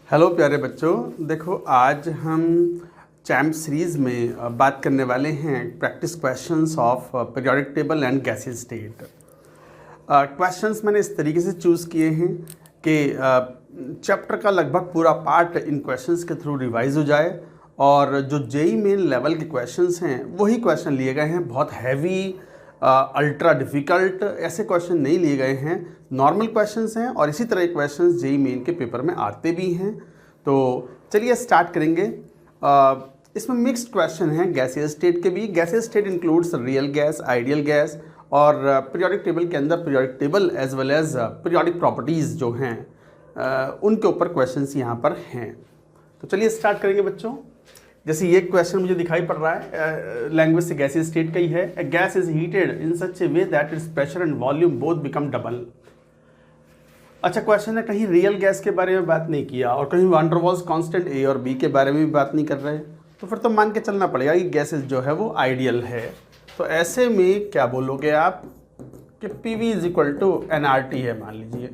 Hello प्यारे बच्चों, देखो आज हम चैम्प सीरीज़ में बात करने वाले हैं practice questions of periodic table and गैसीय स्टेट। क्वेश्चंस मैंने इस तरीके से चूज़ किए हैं कि चैप्टर का लगभग पूरा पार्ट इन क्वेश्चंस के थ्रू रिवाइज हो जाए और जो जेई मेन लेवल के क्वेश्चंस हैं वही क्वेश्चन लिए गए हैं। बहुत हैवी अल्ट्रा डिफ़िकल्ट ऐसे क्वेश्चन नहीं लिए गए हैं, नॉर्मल क्वेश्चंस हैं और इसी तरह के क्वेश्चंस जेई मेन के पेपर में आते भी हैं। तो चलिए स्टार्ट करेंगे। इसमें मिक्स्ड क्वेश्चन हैं गैसीय स्टेट के भी। गैसीय state includes real gas, ideal gas और पीरियोडिक टेबल के अंदर periodic table as well as periodic properties जो हैं उनके ऊपर क्वेश्चंस यहाँ पर हैं। तो चलिए स्टार्ट करेंगे बच्चों। जैसे ये क्वेश्चन मुझे दिखाई पड़ रहा है, लैंग्वेज से गैसीय स्टेट का ही है। A gas is heated in such a way that its pressure and volume both become double. अच्छा क्वेश्चन है, कहीं रियल गैस के बारे में बात नहीं किया और कहीं वान डेर वाल्स कांस्टेंट ए और बी के बारे में भी बात नहीं कर रहे, तो फिर तो मान के चलना पड़ेगा कि गैसेस जो है वो आइडियल है। तो ऐसे में क्या बोलोगे आप कि PV is equal to nRT है, मान लीजिए,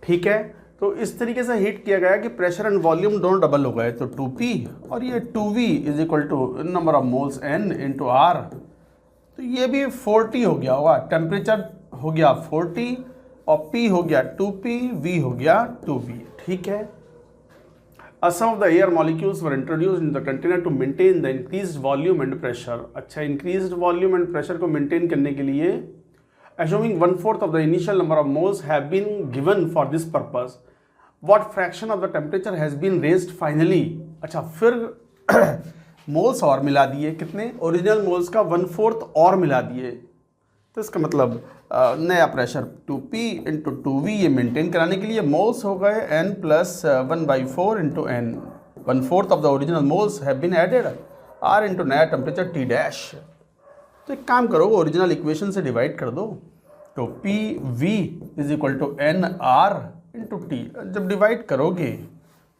ठीक है। तो इस तरीके से हीट किया गया कि प्रेशर एंड वॉल्यूम दोनों डबल हो गए, तो 2P और ये 2V is equal to number of moles N into R। तो ये भी 40 हो गया होगा, टेम्परेचर हो गया 40 और P हो गया 2P, V हो गया 2V, ठीक है। Some of the air molecules were introduced in the container to maintain the increased volume and pressure। अच्छा, increased volume and pressure को maintain करने के लिए assuming 1/4 of the initial number of moles have been given for this purpose, what fraction of the temperature has been raised finally। अच्छा, फिर moles और मिला दिए, कितने? ओरिजिनल मोल्स का 1/4 और मिला दिए, तो इसका मतलब नया प्रेशर 2P इंटू 2V ये मेंटेन कराने के लिए मोल्स हो गए N plus 1/4 into N। 1/4 of the original moles have been added, R into नया टेम्परेचर T डैश। तो एक काम करो, ओरिजिनल इक्वेशन से डिवाइड कर दो, तो PV is equal to NR into T। जब डिवाइड करोगे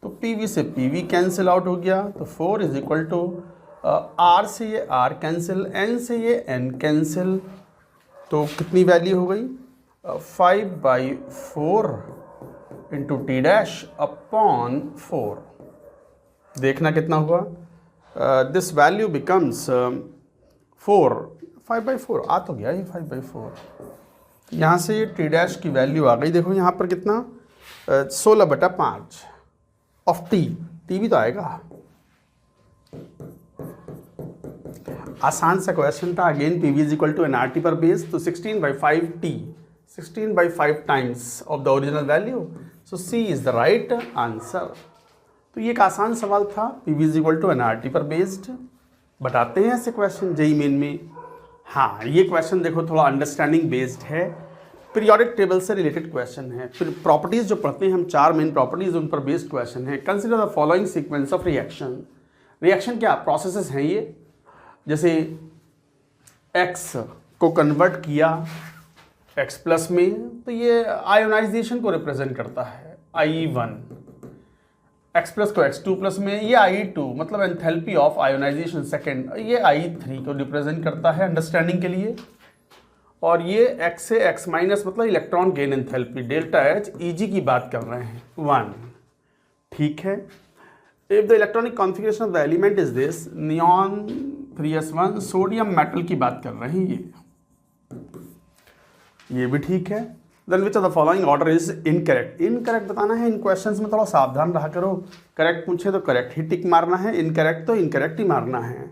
तो PV से PV कैंसिल आउट हो गया, तो 4 इज इक्वल टू R से ये R कैंसिल, N से ये N कैंसिल, तो कितनी वैल्यू हो गई? 5/4 इंटू T डैश अपॉन 4। देखना कितना हुआ, दिस वैल्यू बिकम्स 4। 5/4 आ तो गया ये 5/4। यहाँ से ये T डैश की वैल्यू आ गई, देखो यहाँ पर कितना, 16/5 ऑफ T भी तो आएगा। आसान सा क्वेश्चन था। Again PV is equal to nRT पर बेस, तो 16/5 T, 16/5 times of the original value, so C is the right answer. तो ये एक आसान सवाल था, PV is equal to nRT पर बेस्ड। बताते हैं ऐसे क्वेश्चन जेई मेन में। हाँ, ये क्वेश्चन देखो थोड़ा अंडरस्टैंडिंग बेस्ड है, पीरियोडिक टेबल से रिलेटेड क्वेश्चन है। फिर प्रॉपर्टीज़ जो पढ़ते हैं हम, 4 मेन प्रॉपर्टीज़, उन पर बेस्ड क्वेश्चन है। Consider the following sequence of reaction. Reaction क्या प्रोसेसेस हैं ये? जैसे X को कन्वर्ट किया X प्लस में, तो ये आयोनाइजेशन को रिप्रेजेंट करता है I1। X प्लस को X2 प्लस में, ये I2 मतलब एंथैल्पी ऑफ आयोनाइजेशन सेकेंड, ये I3 को रिप्रेजेंट करता है अंडरस्टैंडिंग के लिए। और ये X से X माइनस मतलब electron gain enthalpy delta H Eg की बात कर रहे हैं 1, ठीक है। If the electronic configuration of the element is this, neon 3s1 sodium metal की बात कर रहे हैं ये भी ठीक है। Then which of the following order is incorrect. Incorrect बताना है, इन क्वेश्चंस में थोड़ा सावधान रहा करो। करेक्ट पूछे तो करेक्ट ही टिक मारना है, इनकरेक्ट तो इनकरेक्ट ही मारना है।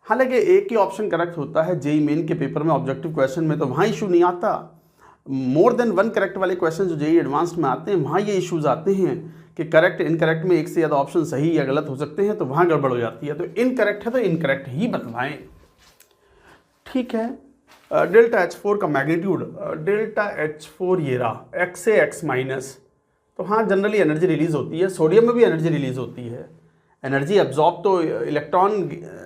हालांकि एक ही ऑप्शन करेक्ट होता है जेई मेन के पेपर में, ऑब्जेक्टिव क्वेश्चन में तो वहाँ इशू नहीं आता। मोर देन 1 करेक्ट वाले क्वेश्चन जो जेई एडवांस्ड में आते हैं वहाँ ये इशूज़ आते हैं कि करेक्ट इनकरेक्ट में एक से ज़्यादा ऑप्शन सही या गलत हो सकते हैं, तो वहाँ गड़बड़ हो जाती है। तो इनकरेक्ट है तो इनकरेक्ट ही बतलाएं, ठीक है। डेल्टा H4 का मैग्नीट्यूड, डेल्टा H4 ये रहा X से X माइनस, तो हाँ जनरली एनर्जी रिलीज होती है, सोडियम में भी एनर्जी रिलीज होती है। एनर्जी एब्जॉर्ब तो इलेक्ट्रॉन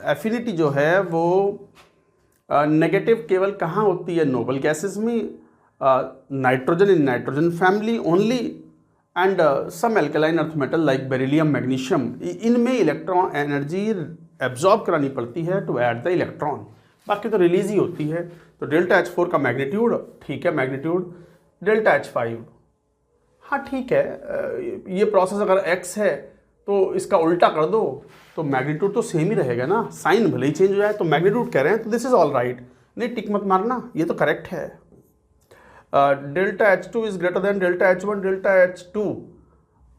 एफिनिटी जो है वो नेगेटिव केवल कहाँ होती है? नोबल गैसेस में, nitrogen in nitrogen family only, and some alkaline earth metal like beryllium magnesium, इनमें इलेक्ट्रॉन एनर्जी एब्जॉर्ब करानी पड़ती है टू ऐड द इलेक्ट्रॉन, बाकी तो रिलीज ही होती है। तो डेल्टा H4 का मैग्नीट्यूड, ठीक है, मैग्नीट्यूड डेल्टा H5, हाँ ठीक है, ये प्रोसेस अगर x है तो इसका उल्टा कर दो तो मैग्नीट्यूड तो सेम ही रहेगा ना, साइन भले ही चेंज हो जाए, तो मैग्नीट्यूड कह रहे हैं तो दिस इज ऑल राइट। नहीं टिक मत मारना, ये तो करेक्ट है। Delta H2 is greater then delta H1 delta H2,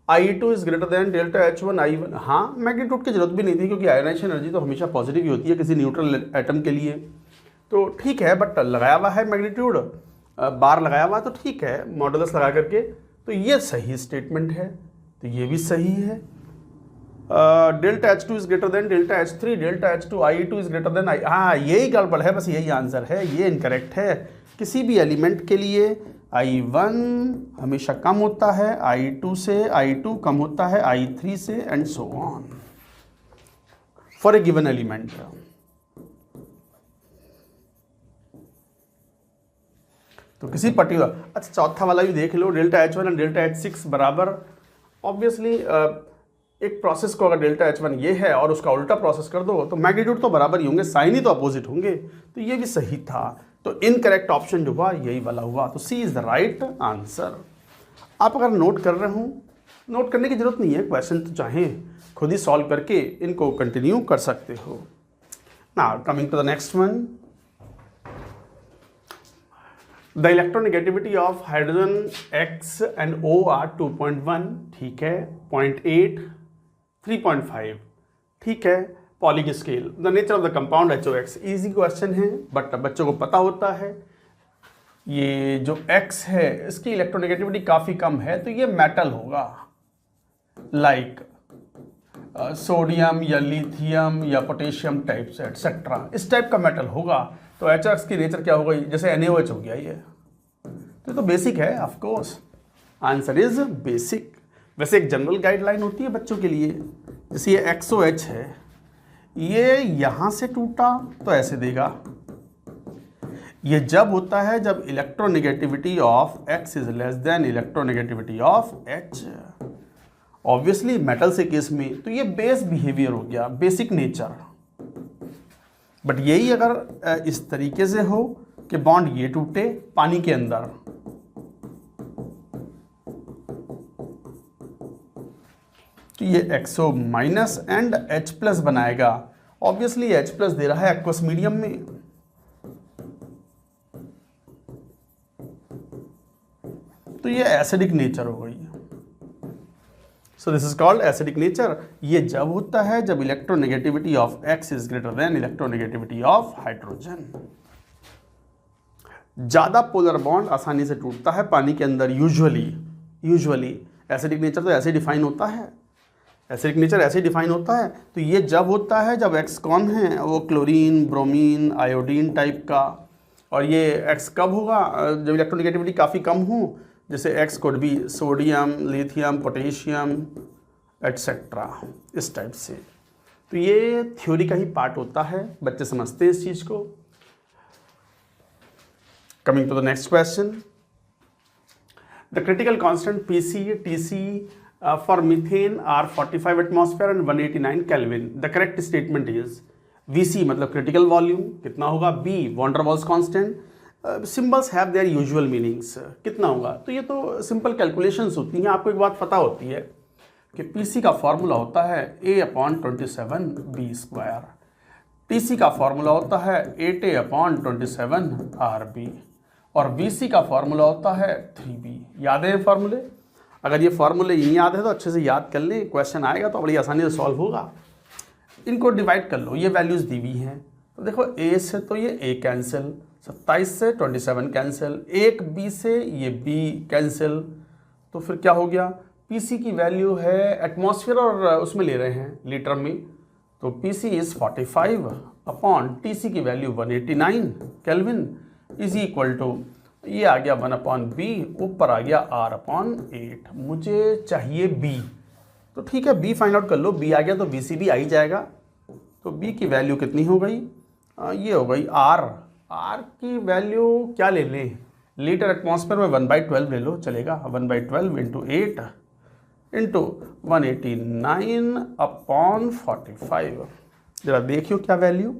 I2 is greater then delta H1 I1। हाँ, मैग्नीट्यूड की जरूरत भी नहीं थी क्योंकि आयोनाइजेशन एनर्जी तो हमेशा पॉजिटिव ही होती है किसी न्यूट्रल एटम के लिए, तो ठीक है। बट लगाया हुआ है मैग्नीट्यूड, बार लगाया हुआ तो ठीक है, मॉडुलस लगा करके, तो ये सही स्टेटमेंट है, तो ये भी सही है। Delta H2 is greater then delta H3 delta H2 I2 is greater then I, हाँ यही गड़बड़ है, बस यही आंसर है, ये इनकरेक्ट है। किसी भी एलिमेंट के लिए I1 हमेशा कम होता है I2 से, I2 कम होता है I3 से, and so on for a given element. तो किसी पर्टिकुलर, अच्छा चौथा वाला भी देख लो, delta H1 and delta H6 बराबर। ऑब्वियसली एक प्रोसेस को अगर डेल्टा H1 ये है और उसका उल्टा प्रोसेस कर दो तो मैग्नीट्यूड तो बराबर ही होंगे, साइन ही तो अपोजिट होंगे, तो ये भी सही था। तो इनकरेक्ट ऑप्शन जो हुआ यही वाला हुआ, तो सी इज द राइट आंसर। आप अगर नोट कर रहे हो, नोट करने की जरूरत नहीं है, क्वेश्चन तो चाहें खुद ही सॉल्व करके इनको कंटिन्यू कर सकते हो। Now coming to the next one, the electronegativity of hydrogen X and O are 2.1, ठीक है, 0.8, 3.5, ठीक है, Pauling scale. The nature of the compound HOX, easy question है बट बच्चों को पता होता है। ये जो X है इसकी इलेक्ट्रोनेगेटिविटी काफ़ी कम है, तो ये मेटल होगा, लाइक सोडियम या लिथियम या पोटेशियम टाइप से एटसेट्रा, इस टाइप का मेटल होगा। तो HOX की नेचर क्या होगा, जैसे NaOH हो गया ये, तो बेसिक है of course, answer is basic. वैसे एक जनरल गाइडलाइन होती है बच्चों के लिए, जैसे ये XOH है, ये यहाँ से टूटा तो ऐसे देगा, ये जब होता है जब electronegativity of X is less then electronegativity of H। Obviously metal से केस में तो ये बेस बिहेवियर हो गया, बेसिक नेचर। बट यही अगर इस तरीके से हो कि बॉन्ड ये टूटे पानी के अंदर, तो ये XO माइनस एंड H+ बनाएगा। ऑब्वियसली H+ दे रहा है एक्वस मीडियम में, तो ये एसिडिक नेचर हो गई। सो this is called acidic nature. ये जब होता है जब electronegativity of X is greater then electronegativity of hydrogen. ज्यादा पोलर बॉन्ड आसानी से टूटता है पानी के अंदर यूजुअली। एसिडिक नेचर तो ऐसे डिफाइन होता है, एसिडिक नेचर ऐसे डिफाइन होता है। तो ये जब होता है जब X कौन है, वो क्लोरीन, ब्रोमीन, आयोडीन टाइप का, और ये X कब होगा, जब इलेक्ट्रोनेगेटिविटी काफ़ी कम हो, जैसे X कोड भी सोडियम, लिथियम, पोटेशियम एटसेट्रा, इस टाइप से। तो ये थ्योरी का ही पार्ट होता है, बच्चे समझते हैं इस चीज़ को। Coming to the next question, the critical constant PC, TC for methane are 45 atmosphere and 189 Kelvin. The correct statement is VC मतलब critical volume कितना होगा, B van der Waals constant, symbols have their usual meanings, कितना होगा। तो ये तो simple calculations होती हैं, आपको एक बात पता होती है कि PC का फॉर्मूला होता है A/27B², TC का फॉर्मूला होता है 8A/27RB, और VC का फॉर्मूला होता है 3B। याद है फॉर्मूले? अगर ये फार्मूले नहीं याद है तो अच्छे से याद कर लें, क्वेश्चन आएगा तो बड़ी आसानी से सॉल्व होगा। इनको डिवाइड कर लो, ये वैल्यूज़ दी हुई हैं, तो देखो A से तो ये A कैंसिल, 27 से 27 कैंसिल, एक B से ये B कैंसिल, तो फिर क्या हो गया, PC की वैल्यू है एटमॉस्फेयर और उसमें ले रहे हैं लीटर में, तो PC इज़ 45 अपॉन TC की value 189 kelvin is equal to, ये आ गया 1/B, ऊपर आ गया R/8। मुझे चाहिए B, तो ठीक है B फाइंड आउट कर लो, B आ गया तो VC भी आ ही जाएगा। तो B की वैल्यू कितनी हो गई, ये हो गई R की वैल्यू क्या ले लें, लीटर एटमॉस्फेयर में 1/12 ले लो, चलेगा। 1/12 इंटू 8 इंटू 189/45। जरा देखियो क्या वैल्यू,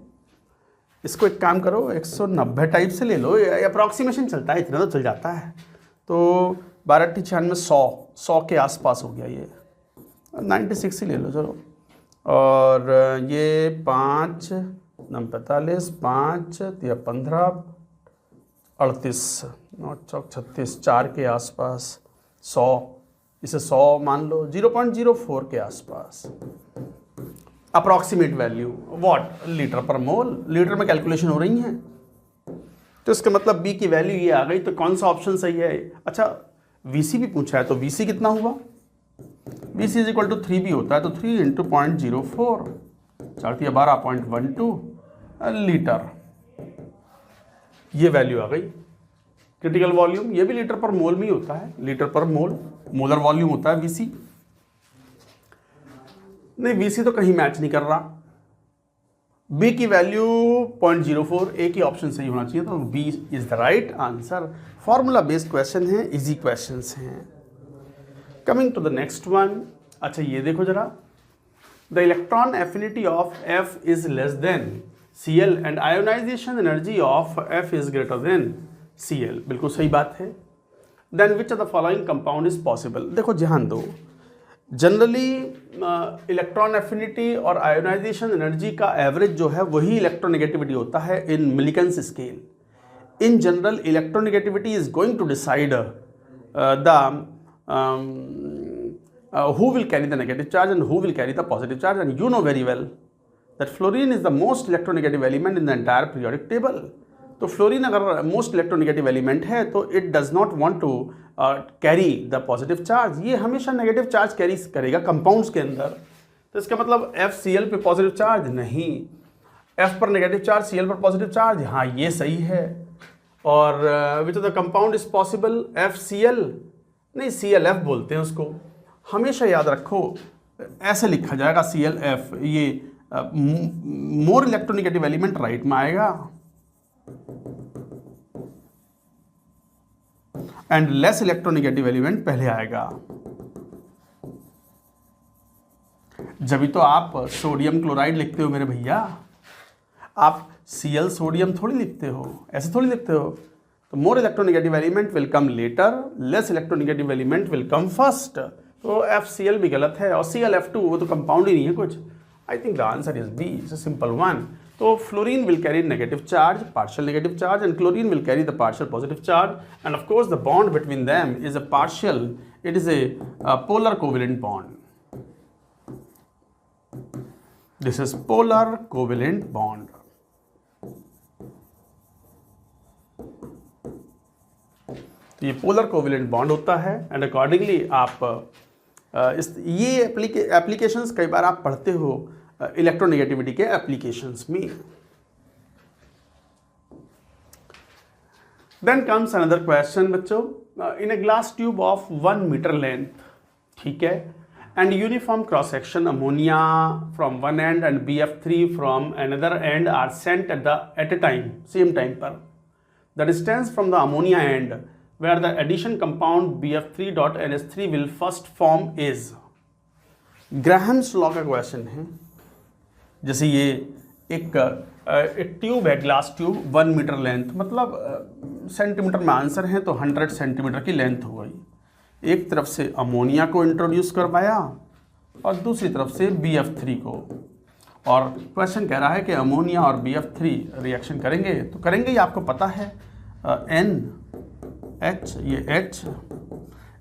इसको एक काम करो 190 टाइप से ले लो, अप्रॉक्सीमेशन चलता है, इतना तो चल जाता है। तो 12×96 100, 100 के आसपास हो गया, ये 96 ही ले लो चलो। और ये 5 9 45 5 या 15 38 9 चौक 36 4 के आसपास 100, इसे 100 मान लो, 0.04 के आसपास। अप्रॉक्सीमेट वैल्यू व्हाट, लीटर पर मोल, लीटर में कैलकुलेशन हो रही हैं, तो इसका मतलब बी की वैल्यू ये आ गई। तो कौन सा ऑप्शन सही है? अच्छा वीसी भी पूछा है, तो वीसी कितना हुआ? वीसी इज इक्वल टू 3 भी होता है, तो 3 इंटू 0.04 4 12.12 लीटर, ये वैल्यू आ गई। क्रिटिकल वॉल्यूम ये भी लीटर पर मोल में ही होता है, लीटर पर मोल, मोलर वॉल्यूम होता है वीसी। नहीं, वीसी तो कहीं मैच नहीं कर रहा। बी की वैल्यू 0.04, ए की ऑप्शन सही होना चाहिए, तो B is the right answer. Formula based question है, इजी क्वेश्चंस हैं। Coming to the next one. अच्छा ये देखो जरा, the electron affinity of F is less than Cl and ionization energy of F is greater than Cl, बिल्कुल सही बात है। Then which of the following compound is possible. देखो ध्यान दो, जनरली इलेक्ट्रॉन एफिनिटी और आयोनाइजेशन एनर्जी का average जो है वही इलेक्ट्रोनेगेटिविटी होता है in Mulliken's scale. In general electronegativity is going to decide the who will carry the negative charge and who will carry the positive charge, and you know very well that fluorine is the most electronegative element in the entire periodic table. तो fluorine अगर most electronegative element है तो it does not want to carry the positive charge, ये हमेशा negative charge कैरी करेगा compounds के अंदर। तो इसका मतलब FCl पे पॉजिटिव चार्ज नहीं, F पर नेगेटिव चार्ज, Cl पर पॉजिटिव चार्ज, हाँ ये सही है। और which of the compound is possible, FCl नहीं, ClF बोलते हैं उसको, हमेशा याद रखो ऐसे लिखा जाएगा ClF, ये मोर इलेक्ट्रोनेगेटिव एलिमेंट राइट में आएगा एंड लेस इलेक्ट्रोनेगेटिव एलिमेंट पहले आएगा। जब तो आप सोडियम क्लोराइड लिखते हो मेरे भैया, आप Cl सोडियम थोड़ी लिखते हो, ऐसे थोड़ी लिखते हो। तो more electronegative element will come later, less electronegative element will come first. तो FCl भी गलत है, और ClF2 वो तो कंपाउंड ही नहीं है कुछ। I think the answer is B, it's a simple one. तो fluorine will carry negative charge, partial negative charge, and chlorine will carry the partial positive charge, and of course the bond between them is a partial, it is a polar covalent bond. This is polar covalent bond. ये polar covalent bond होता है, and accordingly आप ये applications कई बार आप पढ़ते हो electronegativity के एप्लीकेशंस में। देन कम्स अनदर क्वेश्चन बच्चों, in a glass tube of 1 metre length, ठीक है, and uniform cross section, ammonia from one end and BF3 from another end are sent at a time, same time पर। The distance from the ammonia and where the addition compound BF3.NH3 will first form is। Graham's law का question है। जैसे ये एक tube है, glass tube, 1 metre length, मतलब centimetre में answer है तो 100 सेंटीमीटर की लेंथ हो गई। एक तरफ से अमोनिया को इंट्रोड्यूस करवाया और दूसरी तरफ से BF3 को, और क्वेश्चन कह रहा है कि अमोनिया और BF3 रिएक्शन करेंगे, तो करेंगे ये आपको पता है, NH, ये H,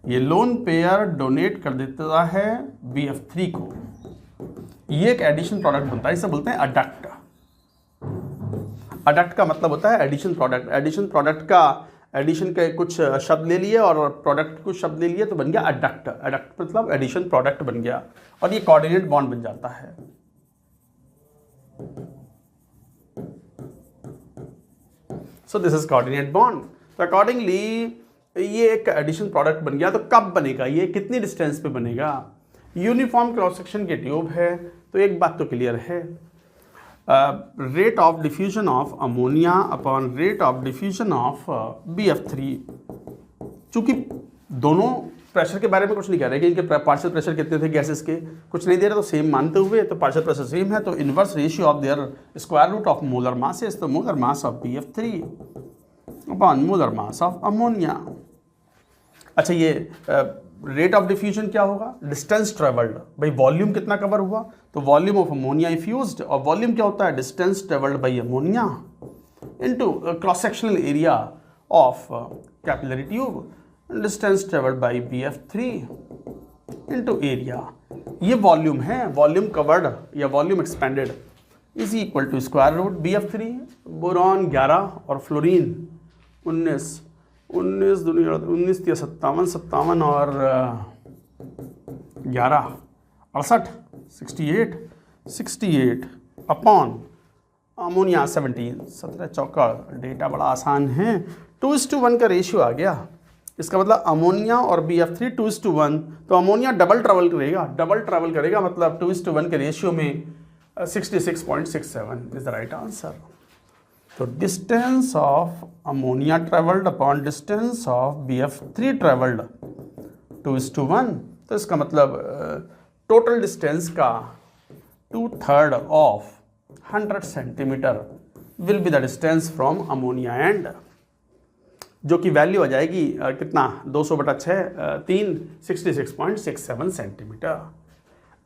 ये लोन पेयर डोनेट कर देता है BF3 को, ये एक एडिशन प्रोडक्ट बनता है, इसे बोलते हैं अडक्ट। अडक्ट का मतलब होता है एडिशन प्रोडक्ट। एडिशन प्रोडक्ट का एडिशन के कुछ शब्द ले लिए और प्रोडक्ट कुछ शब्द ले लिए तो बन गया अडक्ट। अडक्ट मतलब एडिशन प्रोडक्ट बन गया, और ये कोऑर्डिनेट बॉन्ड बन जाता है। सो दिस इज कोऑर्डिनेट बॉन्ड। तो अकॉर्डिंगली ये एक एडिशन प्रोडक्ट बन गया। तो कब बनेगा ये, कितनी डिस्टेंस पे बनेगा? यूनिफॉर्म क्रॉस सेक्शन की ट्यूब है, तो एक बात तो क्लियर है, rate of diffusion of ammonia upon rate of diffusion of BF3। चूंकि दोनों प्रेशर के बारे में कुछ नहीं कह रहे कि इनके पार्शियल प्रेशर कितने थे गैसेस के, कुछ नहीं दे रहे, तो सेम मानते हुए तो पार्शियल प्रेशर सेम है, तो inverse ratio of their square root of molar masses, तो molar mass of BF3 upon molar mass of ammonia. अच्छा ये रेट ऑफ डिफ्यूजन क्या होगा, डिस्टेंस ट्रेवल्ड, भाई वॉल्यूम कितना कवर हुआ, तो वॉल्यूम ऑफ अमोनिया इफ्यूज्ड, और वॉल्यूम क्या होता है, distance travelled by ammonia into cross sectional area of capillary tube, distance travelled by BF3 into area. ये वॉल्यूम है, वॉल्यूम कवर्ड या volume expanded is equal to square root BF3, boron 11 और fluorine 19 दुनिया 19 या 57 और 11 68 68 अपॉन अमोनिया 17 चौका। Data बड़ा आसान है, 2:1 का रेशियो आ गया। इसका मतलब अमोनिया और BF3 2:1, तो अमोनिया डबल ट्रेवल करेगा मतलब 2:1 के रेशियो में 66.67 इज द राइट आंसर। तो distance of ammonia travelled upon distance of BF3 travelled 2:1, तो इसका मतलब टोटल डिस्टेंस का 2/3 of 100 centimetre will be the distance from ammonia and, जो कि वैल्यू आ जाएगी कितना 200/6 3 66.67 सेंटीमीटर।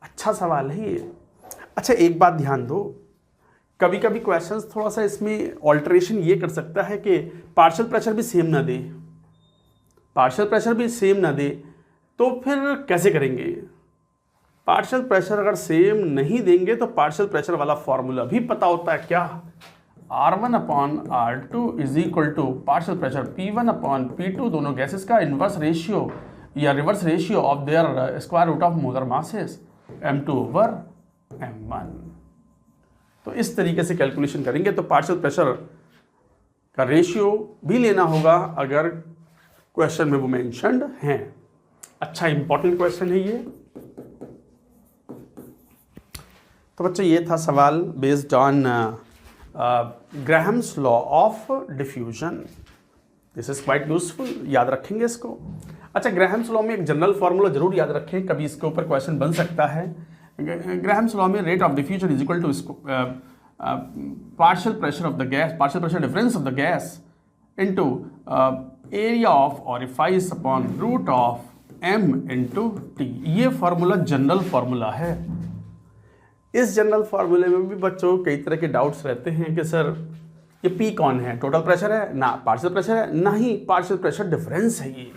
अच्छा सवाल है ये। अच्छा एक बात ध्यान दो, कभी कभी क्वेश्चंस थोड़ा सा इसमें ऑल्टरेशन ये कर सकता है कि पार्शियल प्रेशर भी सेम ना दे, तो फिर कैसे करेंगे। पार्शियल प्रेशर अगर सेम नहीं देंगे तो पार्शियल प्रेशर वाला फॉर्मूला भी पता होता है क्या, R1/R2 is equal to partial pressure P1/P2, दोनों गैसेस का इन्वर्स रेशियो या reverse ratio of their square root of molar masses M2/M1। तो इस तरीके से कैलकुलेशन करेंगे तो पार्शियल प्रेशर का रेशियो भी लेना होगा अगर क्वेश्चन में वो मेंशन्ड हैं। अच्छा इंपॉर्टेंट क्वेश्चन है ये। तो बच्चों ये था सवाल based on Graham's law of diffusion. This is quite useful, याद रखेंगे इसको। अच्छा ग्राहम्स लॉ में एक जनरल फार्मूला जरूर याद रखें, कभी इसके ऊपर क्वेश्चन बन सकता है। ग्राहम्स लॉ में rate of diffusion is equal to partial pressure of the gas, partial pressure difference of the gas into area of orifice upon root of M into T। ये फार्मूला जनरल फार्मूला है। इस general फार्मूले में भी बच्चों कई तरह के डाउट्स रहते हैं कि सर ये P कौन है, टोटल प्रेशर है ना, पार्शियल प्रेशर है नहीं, पार्शियल प्रेशर डिफरेंस है ये।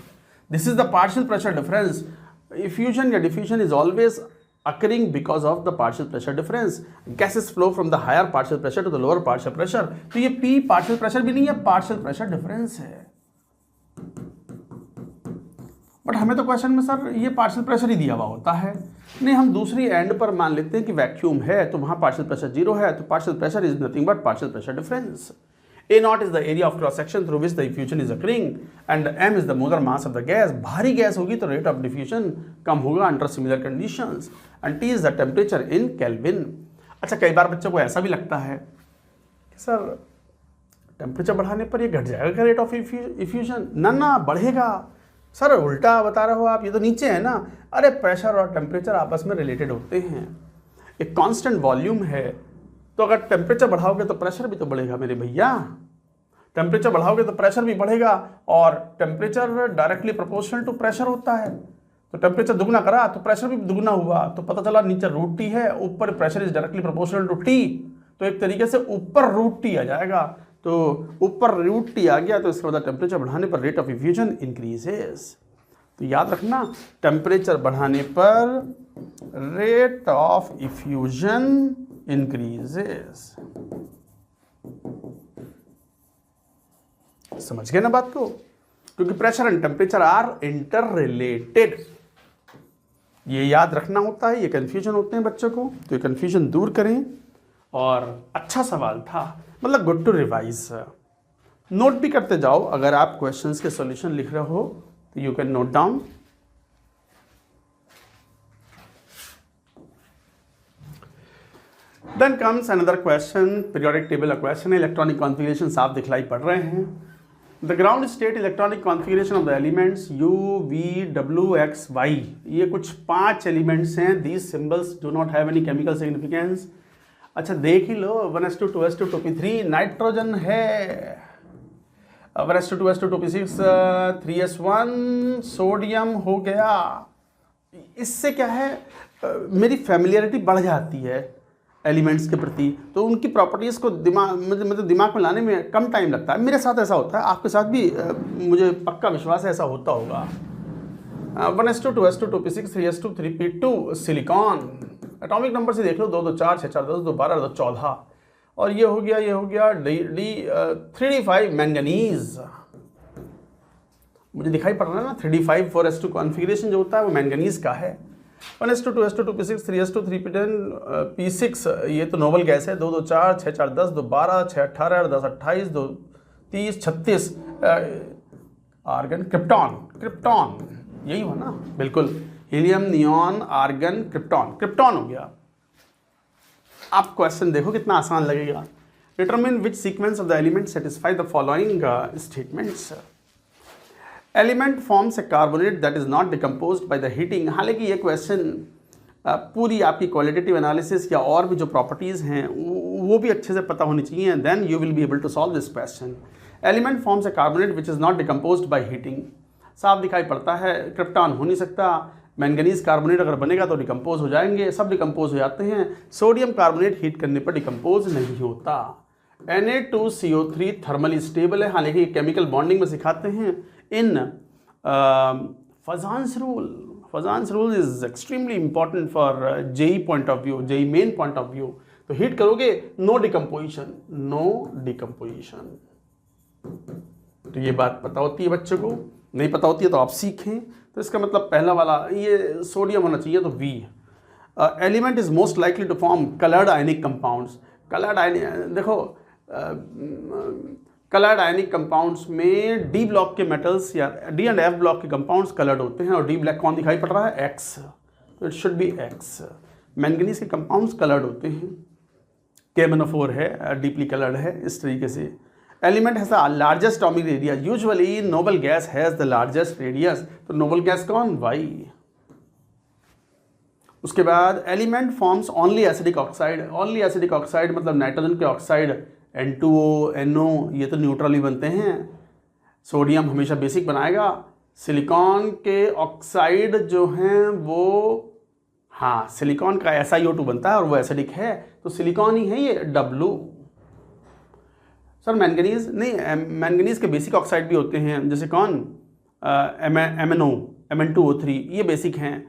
This is the partial pressure difference. Effusion या diffusion is always occurring because of the partial pressure difference. Gases flow from the higher partial pressure to the lower partial pressure. तो ये P partial pressure भी नहीं है, partial pressure difference है। But हमें तो question में सर ये पार्शियल प्रेशर ही दिया हुआ होता है। नहीं, हम दूसरी एंड पर मान लेते हैं कि वैक्यूम है तो वहाँ पार्शियल प्रेशर 0 है, तो partial pressure is nothing but partial pressure difference. A0 is the area of cross section through which the diffusion is occurring and M is the molar mass of the gas. भारी gas होगी तो rate of diffusion कम होगा under similar conditions and T is the temperature in Kelvin। अच्छा कई बार बच्चों को ऐसा भी लगता है कि सर टेम्परेचर बढ़ाने पर ये घट जाएगा रेट ऑफ इफ्यूजन, ना बढ़ेगा। सर उल्टा बता रहे हो आप, ये तो नीचे है ना। अरे प्रेशर और टेम्परेचर आपस में रिलेटेड होते हैं। एक कांस्टेंट वॉल्यूम है तो अगर टेम्परेचर बढ़ाओगे तो प्रेशर भी तो बढ़ेगा मेरे भैया। टेम्परेचर बढ़ाओगे तो प्रेशर भी बढ़ेगा और temperature directly proportional to pressure होता है। तो टेम्परेचर दुगना करा तो प्रेशर भी दुगना हुआ, तो पता चला नीचे √T है, ऊपर pressure is directly proportional to T, तो एक तरीके से ऊपर √T आ जाएगा। तो ऊपर √T आ गया तो इसके बाद टेम्परेचर बढ़ाने पर रेट ऑफ इफ्यूजन इंक्रीजेस। तो याद रखना टेम्परेचर बढ़ाने पर रेट ऑफ इफ्यूजन इंक्रीजेस। समझ गए ना बात को, क्योंकि pressure and temperature are interrelated, ये याद रखना होता है। ये कंफ्यूजन होते हैं बच्चों को, तो ये कंफ्यूजन दूर करें। और अच्छा सवाल था, मतलब गुड टू रिवाइज। नोट भी करते जाओ, अगर आप क्वेश्चंस के सॉल्यूशन लिख रहे हो तो you can note down. Then comes another question, periodic table का क्वेश्चन है। इलेक्ट्रॉनिक कॉन्फ़िगरेशन आप दिखलाई पड़ रहे हैं। The ground state electronic configuration of the elements U, V, W, X, Y, ये कुछ 5 एलिमेंट्स हैं। These symbols do not have any chemical significance. अच्छा देख ही लो, 1s2 2s2 2p3 नाइट्रोजन है, 1:2 2 P6 3s1 सोडियम हो गया। इससे क्या है, मेरी फैमिलियरिटी बढ़ जाती है एलिमेंट्स के प्रति, तो उनकी प्रॉपर्टीज़ को मतलब दिमाग में लाने में कम टाइम लगता है। मेरे साथ ऐसा होता है, आपके साथ भी मुझे पक्का विश्वास है ऐसा होता होगा। 1:2 2 P6 3s2 3p2 silicon. Atomic number से देख लो, 2 2 4 6 4 10 2 12 2 14, और ये हो गया D3D5 मैंगनीज। मुझे दिखाई पड़ रहा है ना 3D5 4s2 कॉन्फ़िगरेशन जो होता है वो मैंगनीज का है। 1:2 2 P6 3s2 3p10 P6, ये तो नोबल गैस है। 2 2 4 6 4 10 2 12 6 18 10 28 2 30 36 आर्गन क्रिप्टॉन यही हो ना, बिल्कुल। हीलियम, नियॉन, आर्गन, क्रिप्टॉन हो गया। आप क्वेश्चन देखो कितना आसान लगेगा। Determine which sequence of the element satisfy the following statements. Element forms a carbonate that is not decomposed by the heating. हालांकि ये क्वेश्चन पूरी आपकी क्वालिटेटिव एनालिसिस या और भी जो प्रॉपर्टीज़ हैं वो भी अच्छे से पता होनी चाहिए, then you will be able to solve this question. Element forms a carbonate which is not decomposed by heating. साफ दिखाई पड़ता है, क्रिप्टॉन हो नहीं सकता। मैंगनीज कार्बोनेट अगर बनेगा तो डिकम्पोज हो जाएंगे, सब डिकम्पोज हो जाते हैं। सोडियम कार्बोनेट हीट करने पर डिकम्पोज नहीं होता। Na2CO3 थर्मली स्टेबल है, हालांकि केमिकल बॉन्डिंग में सिखाते हैं in Fajans rule is extremely important for JEE point of view, JEE main point of view. तो हीट करोगे नो डिकम्पोजिशन। तो ये बात पता होती है बच्चों को, नहीं पता होती है तो आप सीखें। तो इसका मतलब पहला वाला ये सोडियम होना चाहिए, तो V. Element is most likely to form coloured ionic compounds. देखो कलर्ड आयनिक कंपाउंड्स में डी ब्लॉक के मेटल्स या डी एंड एफ ब्लॉक के कंपाउंड्स कलर्ड होते हैं, और डी ब्लैक कौन दिखाई पड़ रहा है, एक्स, तो it should be x. Manganese के कंपाउंड्स कलर्ड होते हैं, KMnO4 है डीपली कलर्ड है, इस तरीके से। Element has the largest atomic radius. Usually noble gas has the largest radius, तो नोबल गैस कौन, वाई। उसके बाद element forms only acidic oxide. Only acidic oxide मतलब नाइट्रोजन के ऑक्साइड N2O, NO, ये तो न्यूट्रल ही बनते हैं। सोडियम हमेशा बेसिक बनाएगा। सिलिकॉन के ऑक्साइड जो हैं वो, हाँ, सिलिकॉन का SiO2 बनता है और वो एसिडिक है, तो सिलिकॉन ही है ये, W। सर मैंगनीज नहीं, मैंगनीज के बेसिक ऑक्साइड भी होते हैं, जैसे कौन, MnO, Mn2O3, ये बेसिक हैं।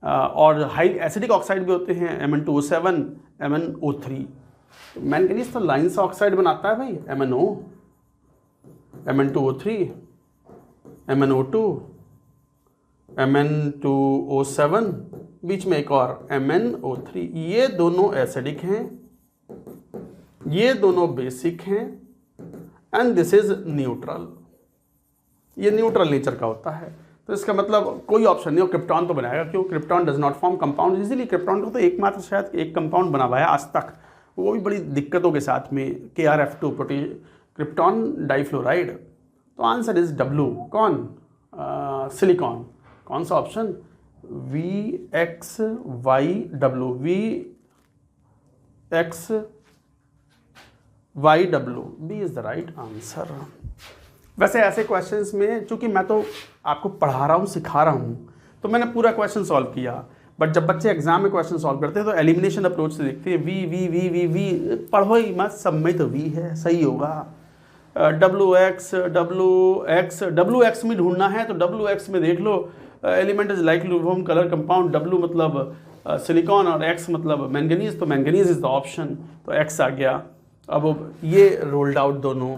और हाई एसिडिक ऑक्साइड भी होते हैं, Mn2O7, MnO3। तो मैंगनीज तो लाइन से ऑक्साइड बनाता है भाई, MnO, Mn2O3, MnO2, Mn2O7, बीच में एक और MnO3। ये दोनों एसिडिक हैं, ये दोनों बेसिक हैं, एंड दिस इज न्यूट्रल। ये न्यूट्रल नेचर का होता है, तो इसका मतलब कोई ऑप्शन नहीं हो, क्रिप्टॉन तो बनाएगा। क्यों, krypton does not form compound easily. Krypton को तो एकमात्र शायद एक कंपाउंड बना हुआ है आज तक, वो भी बड़ी दिक्कतों के साथ में, KrF2 क्रिप्टॉन डाइफ्लोराइड। तो आंसर इज W, कौन, सिलिकॉन। कौन सा option, VXYW, VXYW, B is the right answer. वैसे ऐसे क्वेश्चंस में चूंकि मैं तो आपको पढ़ा रहा हूँ, सिखा रहा हूँ, तो मैंने पूरा क्वेश्चन सॉल्व किया, बट जब बच्चे एग्जाम में क्वेश्चन सॉल्व करते हैं तो एलिमिनेशन अप्रोच से देखते हैं। वी पढ़ो ही मत, सब में तो वी है, सही होगा। WX में ढूंढना है तो WX में देख लो, element is likely to form colour compound. W मतलब सिलिकॉन और X मतलब मैंगनीज, तो मैंगनीज इज द ऑप्शन, तो X आ गया। अब ये रोल्ड आउट दोनों,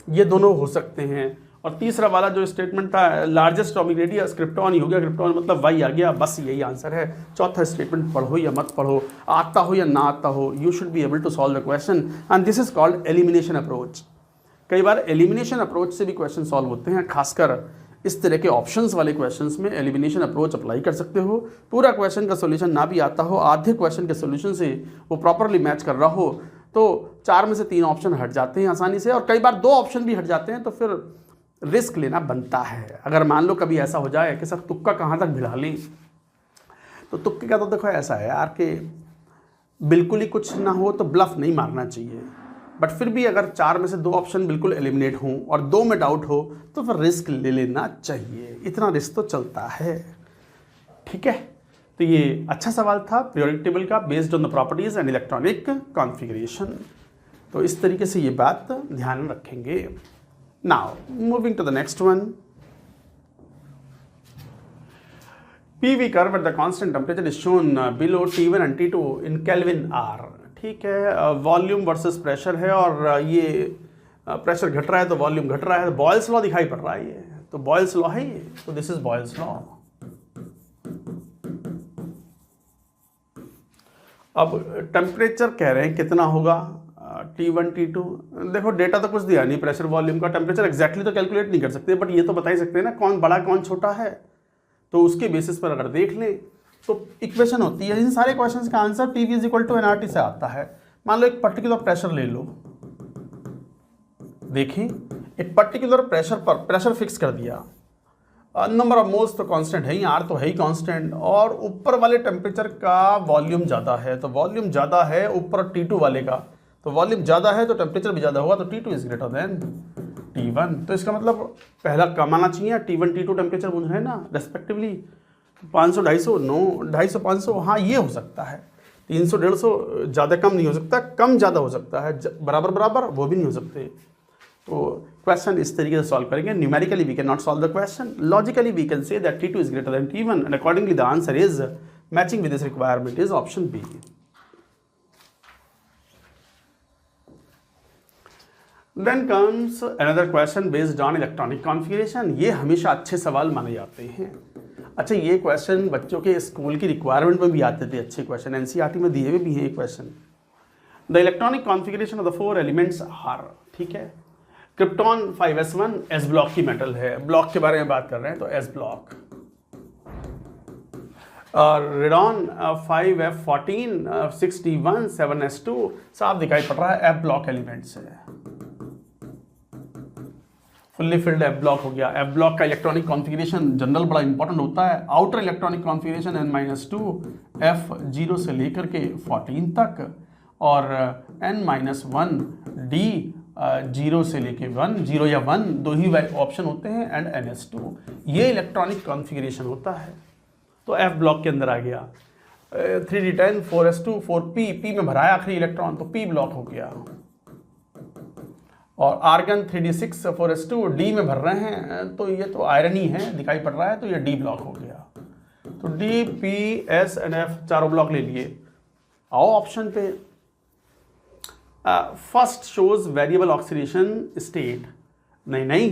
ये दोनों हो सकते हैं। और तीसरा वाला जो स्टेटमेंट था, लार्जेस्ट एटॉमिक रेडियस, क्रिप्टॉन ही हो गया, क्रिप्टॉन मतलब वाई आ गया, बस यही आंसर है। चौथा स्टेटमेंट पढ़ो या मत पढ़ो, आता हो या ना आता हो, you should be able to solve the question, and this is called elimination approach. कई बार एलिमिनेशन अप्रोच से भी क्वेश्चन सॉल्व होते हैं, खासकर इस तरह के ऑप्शंस वाले क्वेश्चंस में एलिमिनेशन अप्रोच अप्लाई कर सकते हो। पूरा क्वेश्चन का सोल्यूशन ना भी आता हो, आधे क्वेश्चन के सोल्यूशन से वो प्रॉपरली मैच कर रहा हो, तो 4 में से 3 ऑप्शन हट जाते हैं आसानी से, और कई बार 2 ऑप्शन भी हट जाते हैं, तो फिर रिस्क लेना बनता है। अगर मान लो कभी ऐसा हो जाए कि सर तुक्का कहाँ तक भिड़ा लें, तो तुक्के का तो देखो ऐसा है यार कि बिल्कुल ही कुछ ना हो तो ब्लफ नहीं मारना चाहिए। बट फिर भी अगर 4 में से 2 ऑप्शन बिल्कुल एलिमिनेट हों और 2 में डाउट हो तो फिर रिस्क ले लेना चाहिए, इतना रिस्क तो चलता है। ठीक है, तो ये अच्छा सवाल था पीरियोडिक टेबल का, based on the properties and electronic configuration. तो इस तरीके से ये बात ध्यान में रखेंगे। Now moving to the next one, PV curve at the constant temperature is shown below T1 and T2 in Kelvin R। ठीक है, वॉल्यूम वर्सेस प्रेशर है और ये प्रेशर घट रहा है तो वॉल्यूम घट रहा है, तो बॉयल्स लॉ दिखाई पड़ रहा है ये, तो बॉयल्स लॉ है ये, तो दिस इज बॉयल्स लॉ। अब टेम्परेचर कह रहे हैं कितना होगा T1 T2, देखो डेटा तो कुछ दिया नहीं प्रेशर वॉल्यूम का, टेम्परेचर एग्जैक्टली तो कैलकुलेट नहीं कर सकते, बट ये तो बता ही सकते हैं ना कौन बड़ा कौन छोटा है, तो उसके बेसिस पर अगर देख लें तो इक्वेशन होती है। इन सारे क्वेश्चंस का आंसर PV = nRT से आता है। मान लो एक पर्टिकुलर प्रेशर ले लो, देखें एक पर्टिकुलर प्रेशर पर प्रेशर फिक्स कर दिया, नंबर ऑफ मोल्स तो कांस्टेंट है ही, R तो है ही कांस्टेंट, और ऊपर वाले टेम्परेचर का वॉल्यूम ज़्यादा है, तो वॉल्यूम ज़्यादा है ऊपर T2 वाले का, तो वॉल्यूम ज़्यादा है तो टेम्परेचर भी ज़्यादा होगा, तो T2 is greater than T1। तो इसका मतलब पहला कम आना चाहिए, T1 T2 टेम्परेचर पूछ रहे हैं ना रेस्पेक्टिवली, 500 250 9 250 500, हाँ ये हो सकता है, 300 150 ज़्यादा कम नहीं हो सकता, कम ज़्यादा हो सकता है, बराबर बराबर वो भी नहीं हो सकते। तो क्वेश्चन इस तरीके से सॉल्व करेंगे। Numerically we can not solve the question, logically we can say that T2 is greater than T1 and accordingly the answer is matching with this requirement is option B. Then comes another question based on electronic configuration। ये हमेशा अच्छे सवाल माने जाते हैं। अच्छा, ये question बच्चों के स्कूल की रिक्वायरमेंट में भी आते थे, अच्छे क्वेश्चन NCERT में दिए हुए भी हैं ये question. The electronic configuration of the 4 elements are, ठीक है, क्रिप्टॉन 5s1 S ब्लॉक की मेटल है, ब्लॉक के बारे में बात कर रहे हैं तो S ब्लॉक, और रेडॉन 5f14 61 7s2 साफ दिखाई पड़ रहा है F ब्लॉक एलिमेंट्स है, फुल्ली फिल्ड F ब्लॉक हो गया। F ब्लॉक का इलेक्ट्रॉनिक कॉन्फ़िगरेशन जनरल बड़ा इंपॉर्टेंट होता है, outer electronic configuration n-2 F0 से लेकर के 14 तक, और n-1 D 0 से लेके 1, 0 या 1 दो ही ऑप्शन होते हैं, एंड ns2, ये इलेक्ट्रॉनिक कॉन्फ़िगरेशन होता है। तो F ब्लॉक के अंदर आ गया 3d10 4s2 4p, p में भराया आखिरी इलेक्ट्रॉन तो p ब्लॉक हो गया, और आर्गन 3d6 4s2 d में भर रहे हैं तो ये तो आयरन ही है, दिखाई पड़ रहा है, तो ये d ब्लॉक हो गया। तो d p s and f चारों ब्लॉक ले लिए। आओ ऑप्शन पे, first shows variable oxidation state, नहीं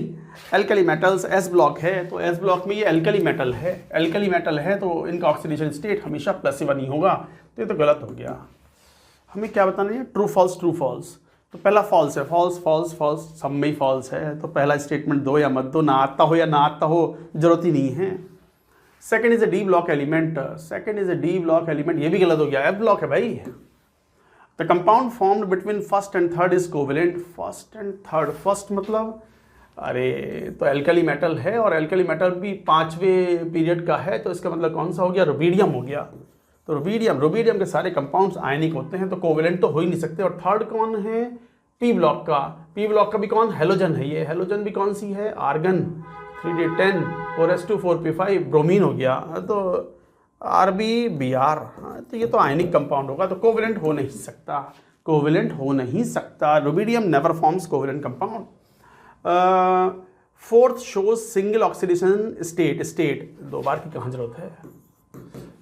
एल्कली मेटल्स S ब्लॉक है, तो S ब्लॉक में ये एल्कली मेटल है, तो इनका ऑक्सीडेशन स्टेट हमेशा +1 ही होगा, तो ये तो गलत हो गया। हमें क्या बताना है, ट्रू फॉल्स। तो पहला फॉल्स है, फॉल्स सब में ही फॉल्स है, तो पहला स्टेटमेंट दो या मत दो, ना आता हो या ना आता हो जरूरत ही नहीं है। Second is A D block element, ये भी गलत हो गया, F ब्लॉक है भाई। The compound formed between first and third is covalent, first मतलब अरे तो एल्कली मेटल है, और एल्कली मेटल भी 5वें पीरियड का है, तो इसका मतलब कौन सा हो गया, रुबीडियम हो गया। तो रुबीडियम के सारे कंपाउंड्स आयनिक होते हैं, तो कोवेलेंट तो हो ही नहीं सकते। और थर्ड कौन है, पी ब्लॉक का भी कौन, हेलोजन है, ये हेलोजन भी कौन सी है, argon 3d10 4s2 4p5 bromine हो गया, तो RbBr, तो ये तो आयनिक कंपाउंड होगा, तो कोवेलेंट हो नहीं सकता। Rubidium never forms covalent compound. Fourth shows single oxidation state, दो बार की कहाँ जरूरत है,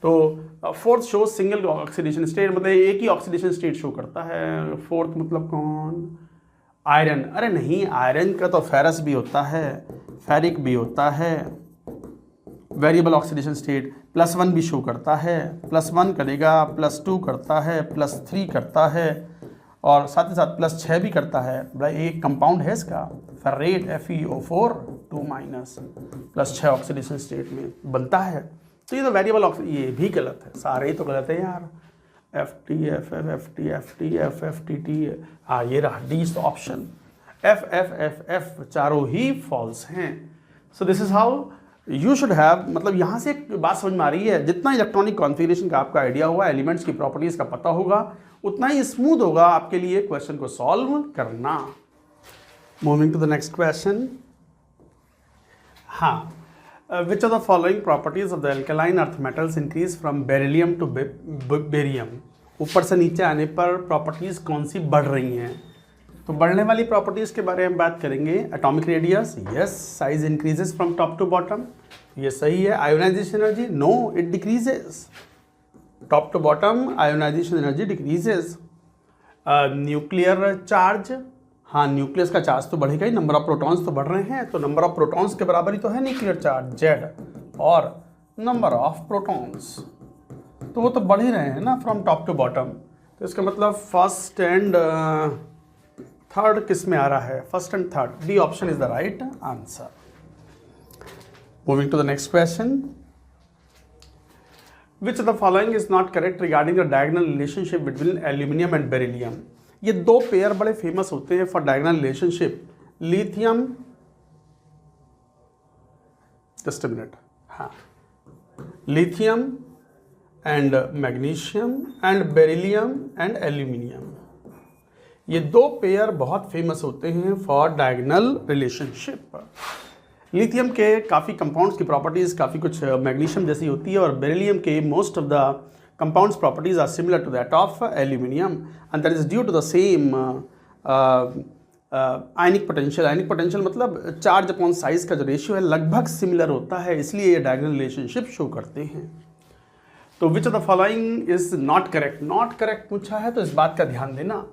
तो fourth shows single oxidation state मतलब एक ही ऑक्सीडेशन स्टेट शो करता है। फोर्थ मतलब कौन, आयरन, अरे नहीं आयरन का तो फेरस भी होता है, फेरिक भी होता है, वेरिएबल ऑक्सीडेशन स्टेट +1 भी शो करता है, +1 करेगा, +2 करता है, +3 करता है, और साथ ही साथ +6 भी करता है। भाई एक कंपाउंड है इसका फेरेट FeO4 2- +6 ऑक्सीडेशन स्टेट में बनता है, तो ये तो वेरिएबल ये भी गलत है, सारे ही तो गलत है यार। FT हाँ ये रहा डी ऑप्शन, F चारों ही फॉल्स हैं। सो this is how you should have, मतलब यहाँ से एक बात समझ में आ रही है, जितना इलेक्ट्रॉनिक कॉन्फ़िगरेशन का आपका आइडिया होगा, एलिमेंट्स की प्रॉपर्टीज़ का पता होगा, उतना ही स्मूथ होगा आपके लिए क्वेश्चन को सॉल्व करना। Moving to the next question. हाँ, which are the following properties of the alkaline earth metals increase from beryllium to barium. ऊपर से नीचे आने पर प्रॉपर्टीज़ कौन सी बढ़ रही हैं? तो बढ़ने वाली प्रॉपर्टीज़ के बारे में बात करेंगे। Atomic radius, yes. Size increases from top to bottom, ये सही है। Ionization energy, no, it decreases. Top to bottom ionization energy decreases. Nuclear charge, हाँ, न्यूक्लियस का चार्ज तो बढ़ेगा ही, नंबर ऑफ प्रोटॉन्स तो बढ़ रहे हैं, तो नंबर ऑफ प्रोटॉन्स के बराबर ही तो है न्यूक्लियर चार्ज, जेड, और नंबर ऑफ प्रोटॉन्स तो वो तो बढ़ ही रहे हैं ना फ्रॉम टॉप टू बॉटम। तो इसका मतलब फर्स्ट एंड थर्ड किस में आ रहा है? First and third, D option is the right answer. Moving to the next question. Which of the following is not correct regarding the diagonal relationship between aluminium and beryllium? ये दो pair बड़े famous होते हैं for diagonal relationship, lithium, just a minute, हाँ, lithium and magnesium and beryllium and aluminium. ये दो pair बहुत famous होते हैं फॉर डायगोनल रिलेशनशिप। लिथियम के काफ़ी कंपाउंड्स की प्रॉपर्टीज़ काफ़ी कुछ मैग्नीशियम जैसी होती है, और बेरिलियम के most of the compounds properties are similar to that of aluminium, and that is due to the same ionic potential. Ionic potential मतलब चार्ज अपॉन साइज का जो रेशियो है लगभग सिमिलर होता है, इसलिए ये डायगोनल रिलेशनशिप शो करते हैं। तो which of the following is not correct? Not correct पूछा है तो इस बात का ध्यान देना।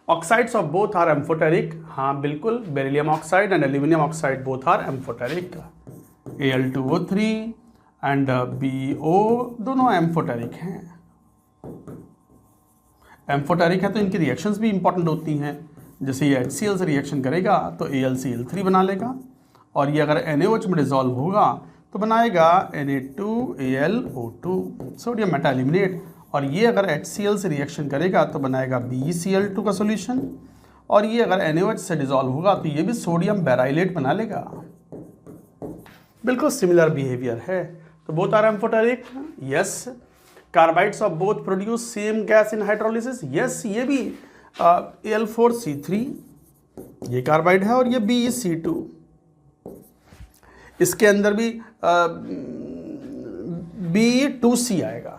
Oxides of both are amphoteric, हाँ बिल्कुल, beryllium oxide and aluminium oxide both are amphoteric. Al2O3 and BO दोनों एम्फोटेरिक हैं। एम्फोटेरिक है तो इनकी रिएक्शंस भी इंपॉर्टेंट होती हैं, जैसे ये HCl से रिएक्शन करेगा तो AlCl3 बना लेगा, और ये अगर NaOH में डिजॉल्व होगा तो बनाएगा Na2AlO2, सोडियम मेटा एलिमिनेट, और ये अगर HCl से रिएक्शन करेगा तो बनाएगा BeCl2 का सॉल्यूशन, और ये अगर NaOH से डिजॉल्व होगा तो ये भी सोडियम बेराइलेट बना लेगा। बिल्कुल सिमिलर बिहेवियर है। तो both are amphoteric, yes. Carbides of both produce same gas in hydrolysis, yes. ये भी Al4C3 ये कार्बाइड है, और ये BeC2, इसके अंदर भी B2C आएगा।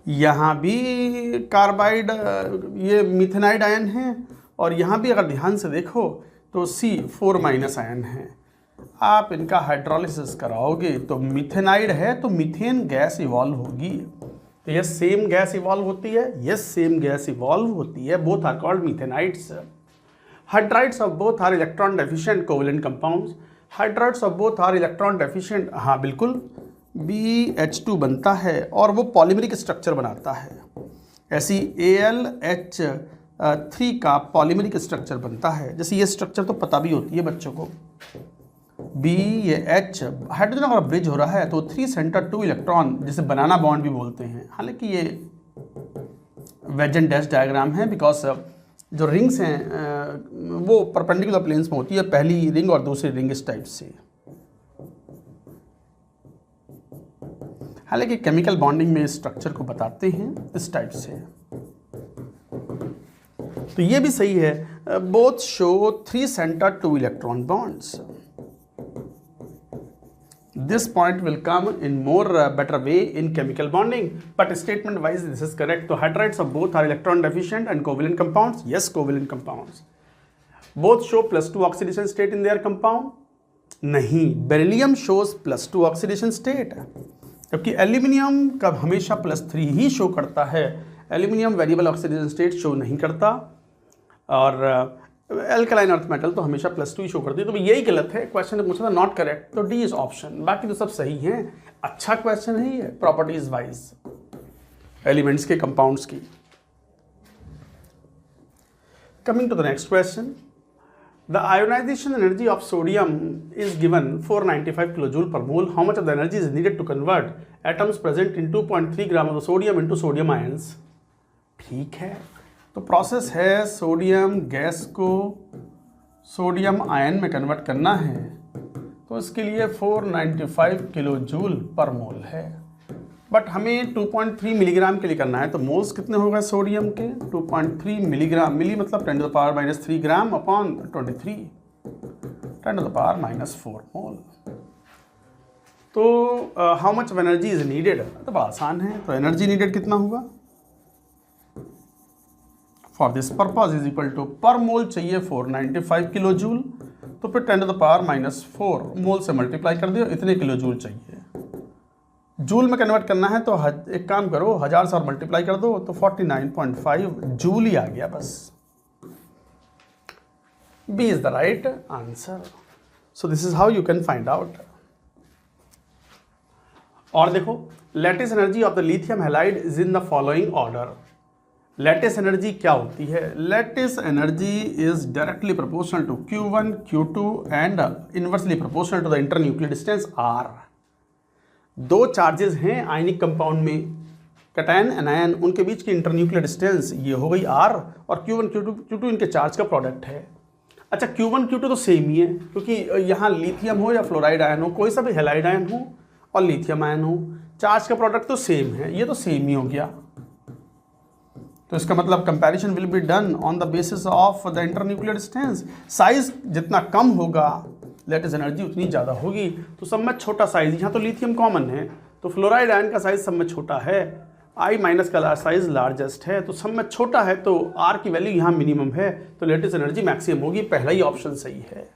यहाँ भी कार्बाइड, ये मिथेनाइड आयन है, और यहाँ भी अगर ध्यान से देखो तो C4- आयन है। आप इनका हाइड्रोलिसिस कराओगे तो मिथेनाइड है तो मीथेन गैस इवॉल्व होगी। तो यस, सेम गैस इवॉल्व होती है, यस सेम गैस इवॉल्व होती है, both are called methanides. Hydrides of both are electron deficient covalent compounds, hydrides of both are electron deficient, हाँ बिल्कुल, BH2 बनता है और वो पॉलीमरिक स्ट्रक्चर बनाता है। ऐसी AlH3 का पॉलीमरिक स्ट्रक्चर बनता है। जैसे ये स्ट्रक्चर तो पता भी होती है बच्चों को, B, ये H, हाइड्रोजन अगर ब्रिज हो रहा है तो 3 सेंटर 2 इलेक्ट्रॉन, जिसे बनाना बॉन्ड भी बोलते हैं। हालांकि ये वेज एंड डैश डायग्राम है, बिकॉज जो रिंग्स हैं वो परपेंडिकुलर प्लेन्स में होती है, पहली रिंग और दूसरी रिंग इस टाइप से। हालांकि केमिकल बॉन्डिंग में स्ट्रक्चर को बताते हैं इस टाइप से। तो ये भी सही है, both show 3 centre 2 electron bonds. This point will come in more better way in chemical bonding, but statement wise this is correct. So hydrides of both are electron deficient and covalent compounds. Yes, covalent compounds. Both show +2 oxidation state in their compound. नहीं, beryllium shows +2 oxidation state, जबकि aluminium का हमेशा +3 ही show करता है। Aluminium variable oxidation state show नहीं करता, और alkaline earth metal तो हमेशा +2 ही शो करती है। तो यही गलत है, क्वेश्चन ने पूछा था नॉट करेक्ट, तो डी इज ऑप्शन, बाकी तो सब सही हैं। अच्छा क्वेश्चन है ये, प्रॉपर्टीज वाइज एलिमेंट्स के, कंपाउंड्स की। Coming to the next question, the ionization energy of sodium is given 495 kilojoule per mole. How much of the energy is needed to convert atoms present in 2.3 gram of sodium into sodium ions? ठीक है, तो process है sodium gas को sodium ion में convert करना है, तो इसके लिए 495 किलो जूल पर मोल है। बट हमें 2.3 मिलीग्राम के लिए करना है, तो मोल्स कितने होगा सोडियम के? 2.3 मिलीग्राम, मिली मतलब 10⁻³ ग्राम अपॉन 23, 10⁻⁻4 मोल। तो how much of energy is needed? तो बड़ा आसान है, तो एनर्जी नीडेड कितना हुआ for this purpose is equal to, पर मोल चाहिए 495 किलो जूल, तो फिर 10⁻⁻4 मोल से मल्टीप्लाई कर दियो, इतने किलो जूल चाहिए। जूल में कन्वर्ट करना है तो एक काम करो, 1000 से और मल्टीप्लाई कर दो तो 49.5 जूल ही आ गया बस। B is the right answer. So this is how you can find out. और देखो, lattice energy of the lithium halide is in the following order. Lattice energy क्या होती है? Lattice energy is directly proportional to Q1, Q2 and inversely proportional to the internuclear distance R। दो charges हैं ionic compound में, cation anion, उनके बीच की internuclear distance ये हो गई R, और Q1, Q2 इनके चार्ज का प्रोडक्ट है। अच्छा, Q1, Q2 तो सेम ही है, क्योंकि यहाँ लिथियम हो या फ्लोराइड आयन हो, कोई सा भी हैलाइड आयन हो और लिथियम आयन हो, चार्ज का प्रोडक्ट तो सेम है, ये तो सेम ही हो गया। तो इसका मतलब comparison will be done on the basis of the internuclear distance. Size जितना कम होगा लैटिस एनर्जी उतनी ज़्यादा होगी। तो सब में छोटा साइज, यहाँ तो लिथियम कॉमन है, तो फ्लोराइड आयन का साइज सब में छोटा है, I- का साइज लार्जेस्ट है, तो सब में छोटा है, तो R की वैल्यू यहाँ मिनिमम है, तो लैटिस एनर्जी मैक्सिमम होगी। पहला ही ऑप्शन सही है,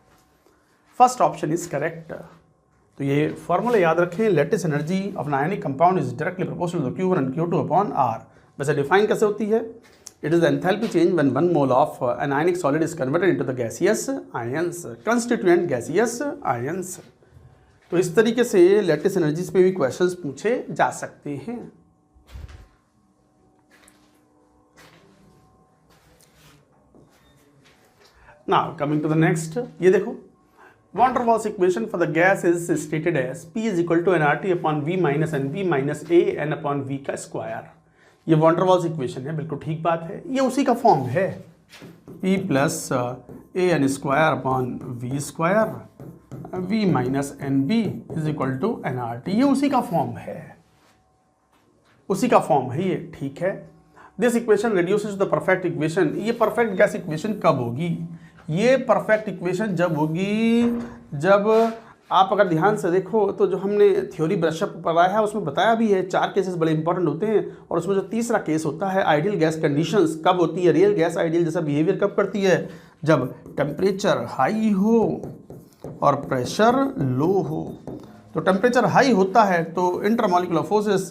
फर्स्ट ऑप्शन इज करेक्ट। तो ये फॉर्मूला याद रखें, lattice energy of an ionic compound is directly proportional to Q1 and Q2 upon R। वैसे डिफाइन कैसे होती है? It is the enthalpy change when 1 mole of an ionic solid is converted into the gaseous ions, constituent gaseous ions. तो इस तरीके से lattice energies पे भी क्वेश्चंस पूछे जा सकते हैं। Now coming to the next, ये देखो, Van der Waals equation for the gas is stated as P is equal to nRT upon V minus NV minus A N upon V का square. ये Van der Waals equation है, बिल्कुल ठीक बात है, ये उसी का फॉर्म है, P plus a n square upon V square V minus n b is equal to nRT, ये उसी का फॉर्म है, उसी का फॉर्म है ये, ठीक है। This equation reduces the perfect equation. ये परफेक्ट गैस इक्वेशन कब होगी? ये परफेक्ट इक्वेशन जब होगी, जब आप अगर ध्यान से देखो तो जो हमने थ्योरी ब्रशअप पढ़ा है उसमें बताया भी है, 4 केसेस बड़े इंपॉर्टेंट होते हैं, और उसमें जो तीसरा केस होता है आइडियल गैस कंडीशंस कब होती है, रियल गैस आइडियल जैसा बिहेवियर कब करती है? जब टेम्परेचर हाई हो और प्रेशर लो हो। तो टेम्परेचर हाई होता है तो इंटरमॉलिक्यूलर फोर्सेस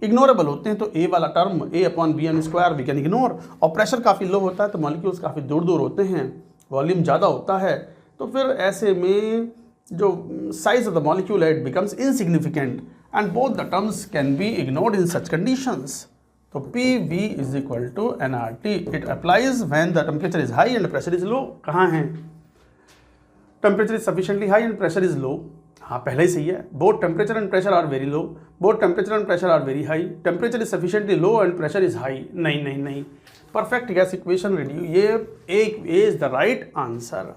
इग्नोरेबल होते हैं, तो ए वाला term A upon b n square we can ignore, और प्रेशर काफ़ी लो होता है तो मॉलिक्यूल्स काफ़ी दूर दूर होते हैं, वॉल्यूम ज़्यादा होता है, तो फिर ऐसे में जो साइज ऑफ द मॉलिक्यूल है it becomes insignificant and both the terms can be ignored in such conditions. तो P V is equal to nRT। It applies when the temperature is high and pressure is low. कहाँ है? Temperature is sufficiently high and pressure is low. हाँ, पहले ही सही है, both temperature and pressure are very low, both temperature and pressure are very high, temperature is sufficiently low and pressure is high. नहीं नहीं नहीं, परफेक्ट गैस इक्वेशन रेडी, ये एक इज द राइट आंसर।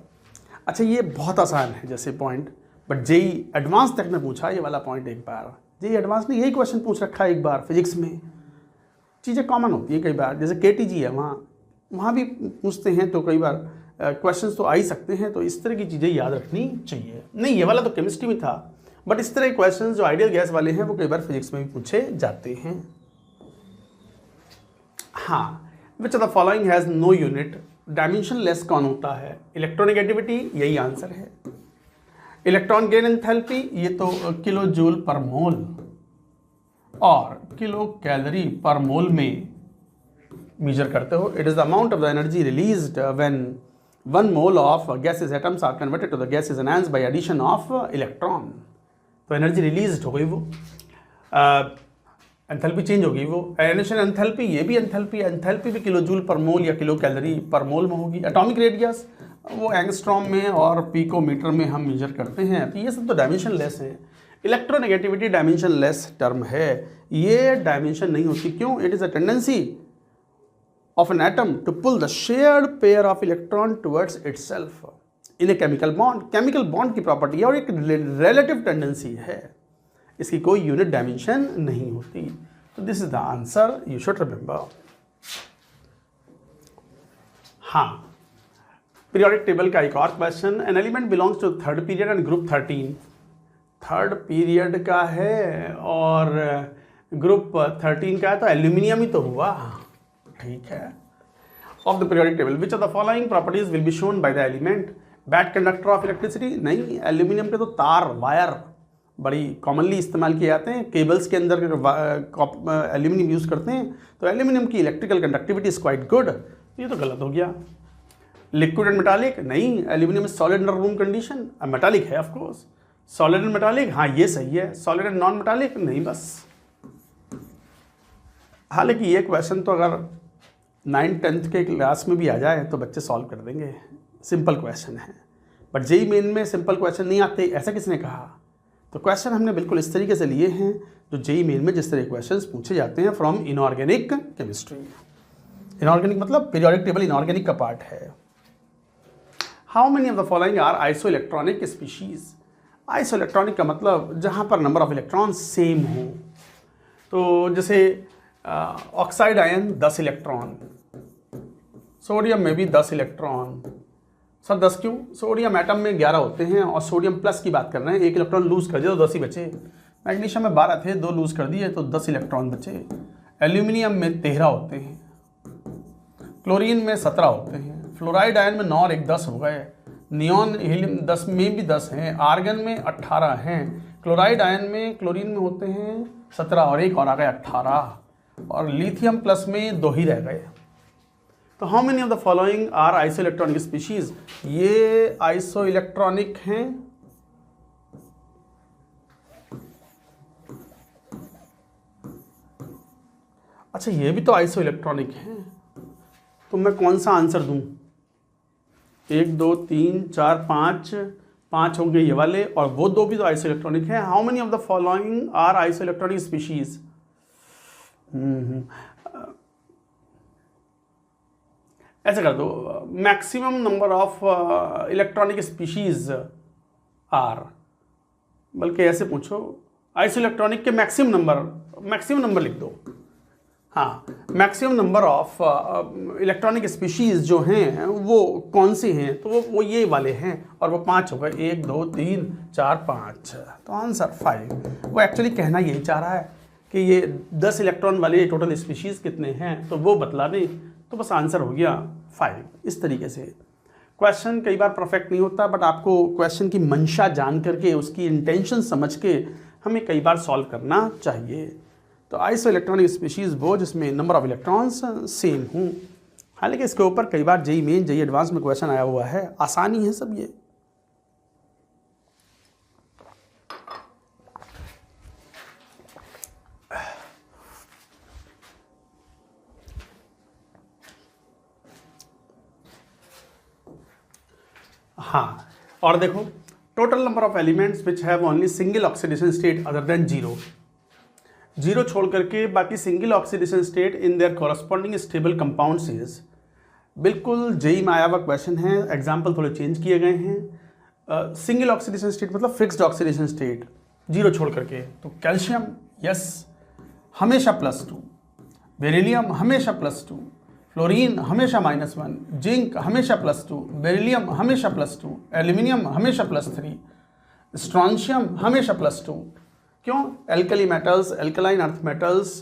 अच्छा, ये बहुत आसान है जैसे पॉइंट, बट जेई एडवांस तक ने पूछा ये वाला पॉइंट एक बार, जेई एडवांस ने यही क्वेश्चन पूछ रखा है एक बार फिजिक्स में। चीज़ें कॉमन होती है कई बार, जैसे KTG है वहाँ भी पूछते हैं, तो कई बार क्वेश्चंस तो आ ही सकते हैं, तो इस तरह की चीज़ें याद रखनी चाहिए। नहीं, ये वाला तो केमिस्ट्री में था, बट इस तरह के क्वेश्चंस जो आइडियल गैस वाले हैं वो कई बार फिजिक्स में भी पूछे जाते हैं। हाँ, which of the following has no unit? Dimensionless कौन होता है? इलेक्ट्रोनेगेटिविटी, यही आंसर है। इलेक्ट्रॉन गेन एंथैल्पी, ये तो किलो जूल पर मोल और किलो कैलोरी पर मोल में मेजर करते हो। It is the amount of the energy released when 1 mole of gaseous atoms are converted to the gaseous ions by addition of electron। तो energy release हो गई, वो एंथैल्पी चेंज हो गई, वो आयनेशन एंथैल्पी, ये भी एंथैल्पी भी किलो जूल पर मोल या किलो कैलोरी पर मोल में होगी। एटॉमिक रेडियस वो एंगस्ट्रॉम में और पिकोमीटर में हम मेजर करते हैं, तो ये सब तो डायमेंशन लेस है। इलेक्ट्रोनेगेटिविटी डायमेंशन लेस टर्म है, ये डायमेंशन नहीं होती, क्यों? It is a tendency of an atom to pull the shared pair of electron towards itself। In a chemical bond की प्रॉपर्टी है और एक रिलेटिव टेंडेंसी है, इसकी कोई यूनिट डायमेंशन नहीं होती। तो this is the answer, you should remember. हाँ, पीरियोडिक टेबल का एक और question, an element belongs to third period and group 13। Third period का है और ग्रुप 13 का है, तो एल्यूमिनियम ही तो हुआ, ठीक है। Of the periodic table which of the following properties will be shown by the element? Bad conductor of electricity, नहीं, एल्यूमिनियम के तो तार, वायर बड़ी कॉमनली इस्तेमाल किए जाते हैं, केबल्स के अंदर एल्यूमिनियम यूज़ करते हैं, तो एल्यूमिनियम की electrical conductivity is quite good. ये तो गलत हो गया। लिक्विड एंड मेटालिक, नहीं, aluminium is solid under room condition, metallic है of course. Solid and metallic, हाँ ये सही है। सॉलिड एंड नॉन मेटालिक, नहीं बस। हालांकि ये क्वेश्चन तो अगर 9th-10th के क्लास में भी आ जाए तो बच्चे सॉल्व कर देंगे, सिंपल क्वेश्चन है। बट जेईई मेन में सिंपल क्वेश्चन नहीं आते, ऐसा किसने कहा? तो क्वेश्चन हमने बिल्कुल इस तरीके से लिए हैं जो जेईई मेन में जिस तरह क्वेश्चंस पूछे जाते हैं फ्रॉम इनऑर्गेनिक केमिस्ट्री। इनऑर्गेनिक मतलब पीरियोडिक टेबल इनऑर्गेनिक का पार्ट है। How many of the following are isoelectronic species? Isoelectronic का मतलब जहाँ पर नंबर ऑफ इलेक्ट्रॉन सेम हो। तो जैसे ऑक्साइड आयन 10 इलेक्ट्रॉन, सोडियम में भी 10 इलेक्ट्रॉन। सर 10 क्यों? सोडियम एटम में 11 होते हैं और सोडियम प्लस की बात कर रहे हैं, 1 इलेक्ट्रॉन लूज़ कर दिया तो 10 ही बचे। मैग्नीशियम में 12 थे, 2 लूज़ कर दिए तो 10 इलेक्ट्रॉन बचे। एल्यूमिनियम में 13 होते हैं, क्लोरीन में 17 होते हैं, फ्लोराइड आयन में 9 और 1 10 हो गए, नियॉन हीलियम 10 में भी 10 हैं, आर्गन में 18 हैं, क्लोराइड आयन में क्लोरीन में होते हैं 17 और 1 और आ गए 18, और लिथियम प्लस में 2 ही रह गए। तो how many of the following are isoelectronic species? ये आइसो इलेक्ट्रॉनिक हैं, अच्छा ये भी तो आइसो इलेक्ट्रॉनिक हैं, तो मैं कौन सा आंसर दूं? 1 2 3 4 5 होंगे ये वाले, और वो 2 भी तो आइसो इलेक्ट्रॉनिक हैं। How many of the following are isoelectronic species? ऐसा कर दो, maximum number of electronic species are, बल्कि ऐसे पूछो आइसो इलेक्ट्रॉनिक के मैक्सिमम नंबर लिख दो। हाँ, maximum number of electronic species जो हैं वो कौन सी हैं? तो वो ये वाले हैं, और वो 5 हो गए, 1 2 3 4 5, तो आंसर 5। वो एक्चुअली कहना यही चाह रहा है कि ये 10 इलेक्ट्रॉन वाले टोटल स्पीशीज़ कितने हैं, तो वो बतला दें, तो बस आंसर हो गया 5। इस तरीके से क्वेश्चन कई बार परफेक्ट नहीं होता, बट आपको क्वेश्चन की मंशा जान करके, उसकी इंटेंशन समझ के हमें कई बार सॉल्व करना चाहिए। तो आइसो इलेक्ट्रॉनिक स्पीशीज़ वो जिसमें नंबर ऑफ इलेक्ट्रॉन्स सेम हों। हालांकि इसके ऊपर कई बार जेईई मेन, जेईई एडवांस में क्वेश्चन आया हुआ है, आसानी है सब ये। हाँ, और देखो, total number of elements which have only single oxidation state other than 0 छोड़ करके बाकी single oxidation state in their corresponding stable compounds is. बिल्कुल जेईई में आया हुआ क्वेश्चन है, एग्जाम्पल थोड़े चेंज किए गए हैं। सिंगल ऑक्सीडेशन स्टेट मतलब फिक्स्ड ऑक्सीडेशन स्टेट, 0 छोड़ करके, तो कैल्शियम यस हमेशा +2, बेरिलियम हमेशा +2, फ्लोरीन हमेशा -1, जिंक हमेशा +2, बेरिलियम हमेशा +2, एल्यूमिनियम हमेशा +3, स्ट्रॉन्शियम हमेशा +2। क्यों? Alkali metals, alkaline earth metals,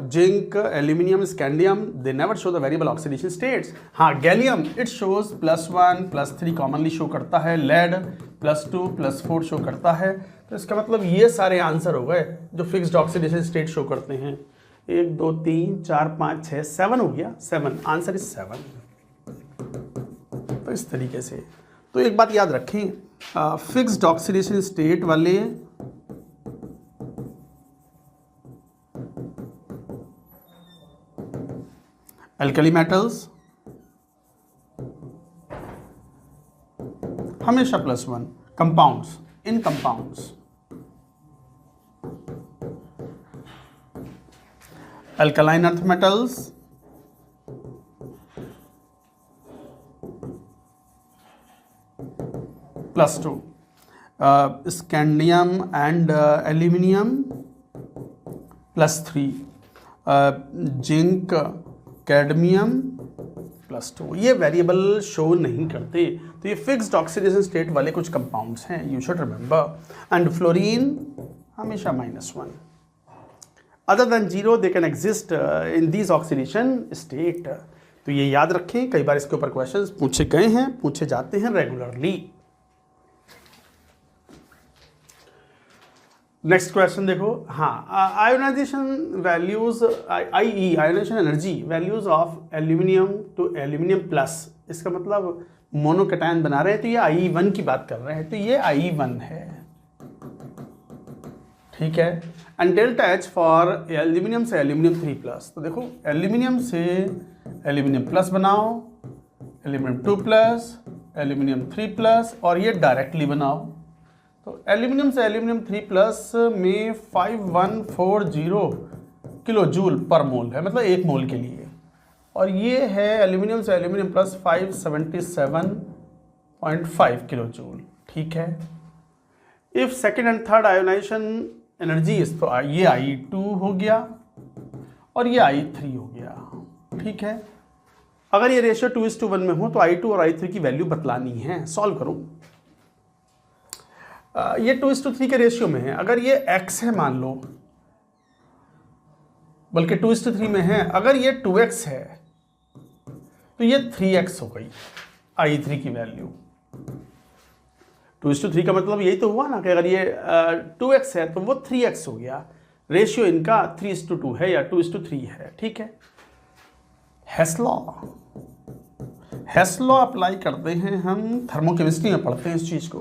zinc, aluminium, scandium, they never show the variable oxidation states. हाँ, gallium it shows +1 +3 commonly show करता है, लेड +2 +4 शो करता है। तो इसका मतलब ये सारे आंसर हो गए जो फिक्स्ड ऑक्सीडेशन स्टेट शो करते हैं। 1 2 3 4 5 6 7 हो गया, 7, आंसर इज 7। तो इस तरीके से, तो एक बात याद रखें, फिक्स्ड ऑक्सीडेशन स्टेट वाले एल्कली मेटल्स हमेशा +1, compounds, in compounds alkaline earth metals +2, scandium and aluminium +3, zinc cadmium +2। ये वेरिएबल शो नहीं करते, तो ये फिक्स्ड ऑक्सीडेशन स्टेट वाले कुछ कंपाउंड्स हैं, you should remember. And fluorine हमेशा -1। Other than 0 they can exist in this oxidation state. तो ये याद रखें, कई बार इसके ऊपर क्वेश्चंस पूछे गए हैं, पूछे जाते हैं रेगुलरली। नेक्स्ट क्वेश्चन देखो, हाँ, ionization values, ionization energy values of aluminium to aluminium plus, इसका मतलब मोनोकैटायन बना रहे हैं, तो ये I1 की बात कर रहे हैं, तो ये I1 है, ठीक है। And delta H for aluminium से एल्यूमिनियम 3+, तो देखो एल्यूमिनियम से एल्यूमिनियम प्लस बनाओ, एल्यूमिनियम 2+, एल्यूमिनियम 3+, और ये डायरेक्टली बनाओ। तो एल्यूमिनियम से एल्यूमिनियम 3+ में 5140 किलो जूल पर मोल है, मतलब 1 मोल के लिए, और ये है एल्यूमिनियम से एल्यूमिनियम प्लस 577.5 किलो जूल, ठीक है। If second and third ionization energies, तो ये I2 हो गया और ये I3 हो गया, ठीक है। अगर ये रेशियो 2:1 में हो तो I2 और I3 की वैल्यू बतलानी है। सॉल्व करो, ये 2:3 के रेशियो में है, अगर ये x है मान लो, बल्कि 2:3 में है, अगर ये 2x है तो ये 3x हो गई I3 की वैल्यू। 2:3 का मतलब यही तो हुआ ना कि अगर ये 2x है तो वो 3x हो गया। रेशियो इनका 3:2 है या 2:3 है, ठीक है। हेस लॉ अप्लाई करते हैं हम, थर्मोकेमिस्ट्री में पढ़ते हैं इस चीज़ को,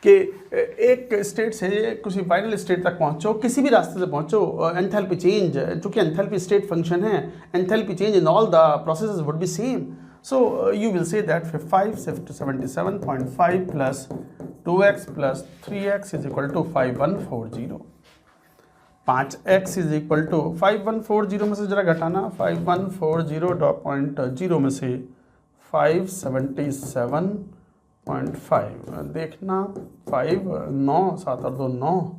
कि एक स्टेट से किसी फाइनल स्टेट तक पहुंचो, किसी भी रास्ते से पहुंचो, एंथैल्पी चेंज, चूंकि एंथैल्पी स्टेट फंक्शन है, enthalpy change in all the processes would be same. So you will say that 577.5 plus 2x plus 3x is equal to 5140। 5x is equal to 5140 में से जरा घटाना, 5140.0 में से 577.5 देखना, 5 9 7 और 2 9,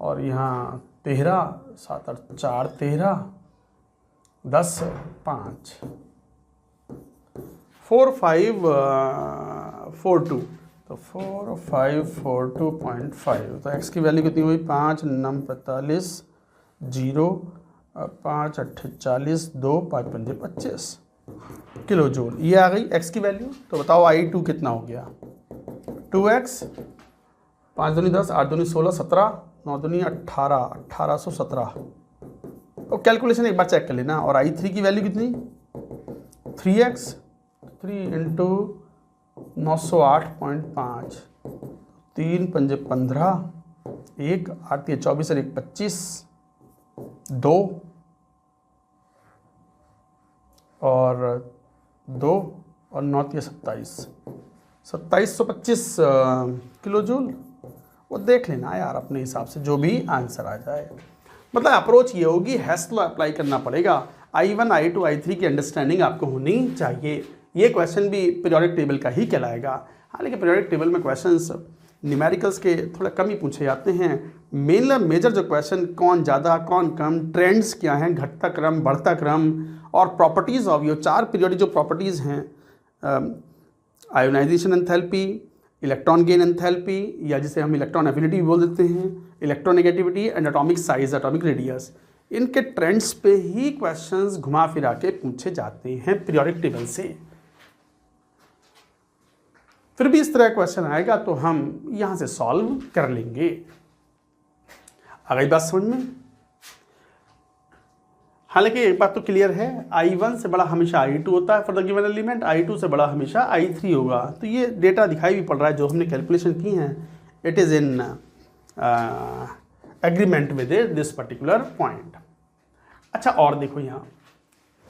और यहाँ 13 7 और 4 13, 10 5 4 5 4 2, तो 4542.5। तो x की वैल्यू कितनी हुई, 5 9 45 0 5 8 40 2 5 5 25 किलो जूल, ये आ गई x की वैल्यू। तो बताओ I2 कितना हो गया, 2x, 5 दूनी 10, 8 दूनी 16, 17, 9 दूनी 18, 1817। तो कैलकुलेशन एक बार चेक कर लेना। और I3 की वैल्यू कितनी, 3x, 3 इंटू 908.5, 3 पंजे 15, 1 8 24 और 1 25, 2 और 2 और 9 27, 2725 किलो जूल। वो देख लेना यार अपने हिसाब से, जो भी आंसर आ जाए। मतलब अप्रोच ये होगी, हेस लॉ अप्लाई करना पड़ेगा। I1 I2 I3 की अंडरस्टैंडिंग आपको होनी चाहिए। ये क्वेश्चन भी पीरियोडिक टेबल का ही कहलाएगा। हालांकि पीरियोडिक टेबल में क्वेश्चंस न्यूमेरिकल्स के थोड़ा कम ही पूछे जाते हैं। मेजर जो क्वेश्चन, कौन ज़्यादा कौन कम, ट्रेंड्स क्या हैं, घटता क्रम बढ़ता क्रम, और प्रॉपर्टीज़ ऑफ ये 4 पीरियोडिक जो प्रॉपर्टीज़ हैं, ionisation enthalpy, electron gain enthalpy, या जिसे हम इलेक्ट्रॉन एफिनिटी भी बोल देते हैं, electronegativity and atomic size, atomic radius, इनके ट्रेंड्स पे ही क्वेश्चंस घुमा फिरा के पूछे जाते हैं पीरियोडिक टेबल से। फिर भी इस तरह क्वेश्चन आएगा तो हम यहाँ से सॉल्व कर लेंगे। आ गई बात समझ में? हालांकि एक बात तो क्लियर है, I1 से बड़ा हमेशा I2 होता है for the given element, I2 से बड़ा हमेशा I3 होगा। तो ये डेटा दिखाई भी पड़ रहा है, जो हमने कैलकुलेशन की हैं, it is in agreement with this particular point. अच्छा, और देखो यहाँ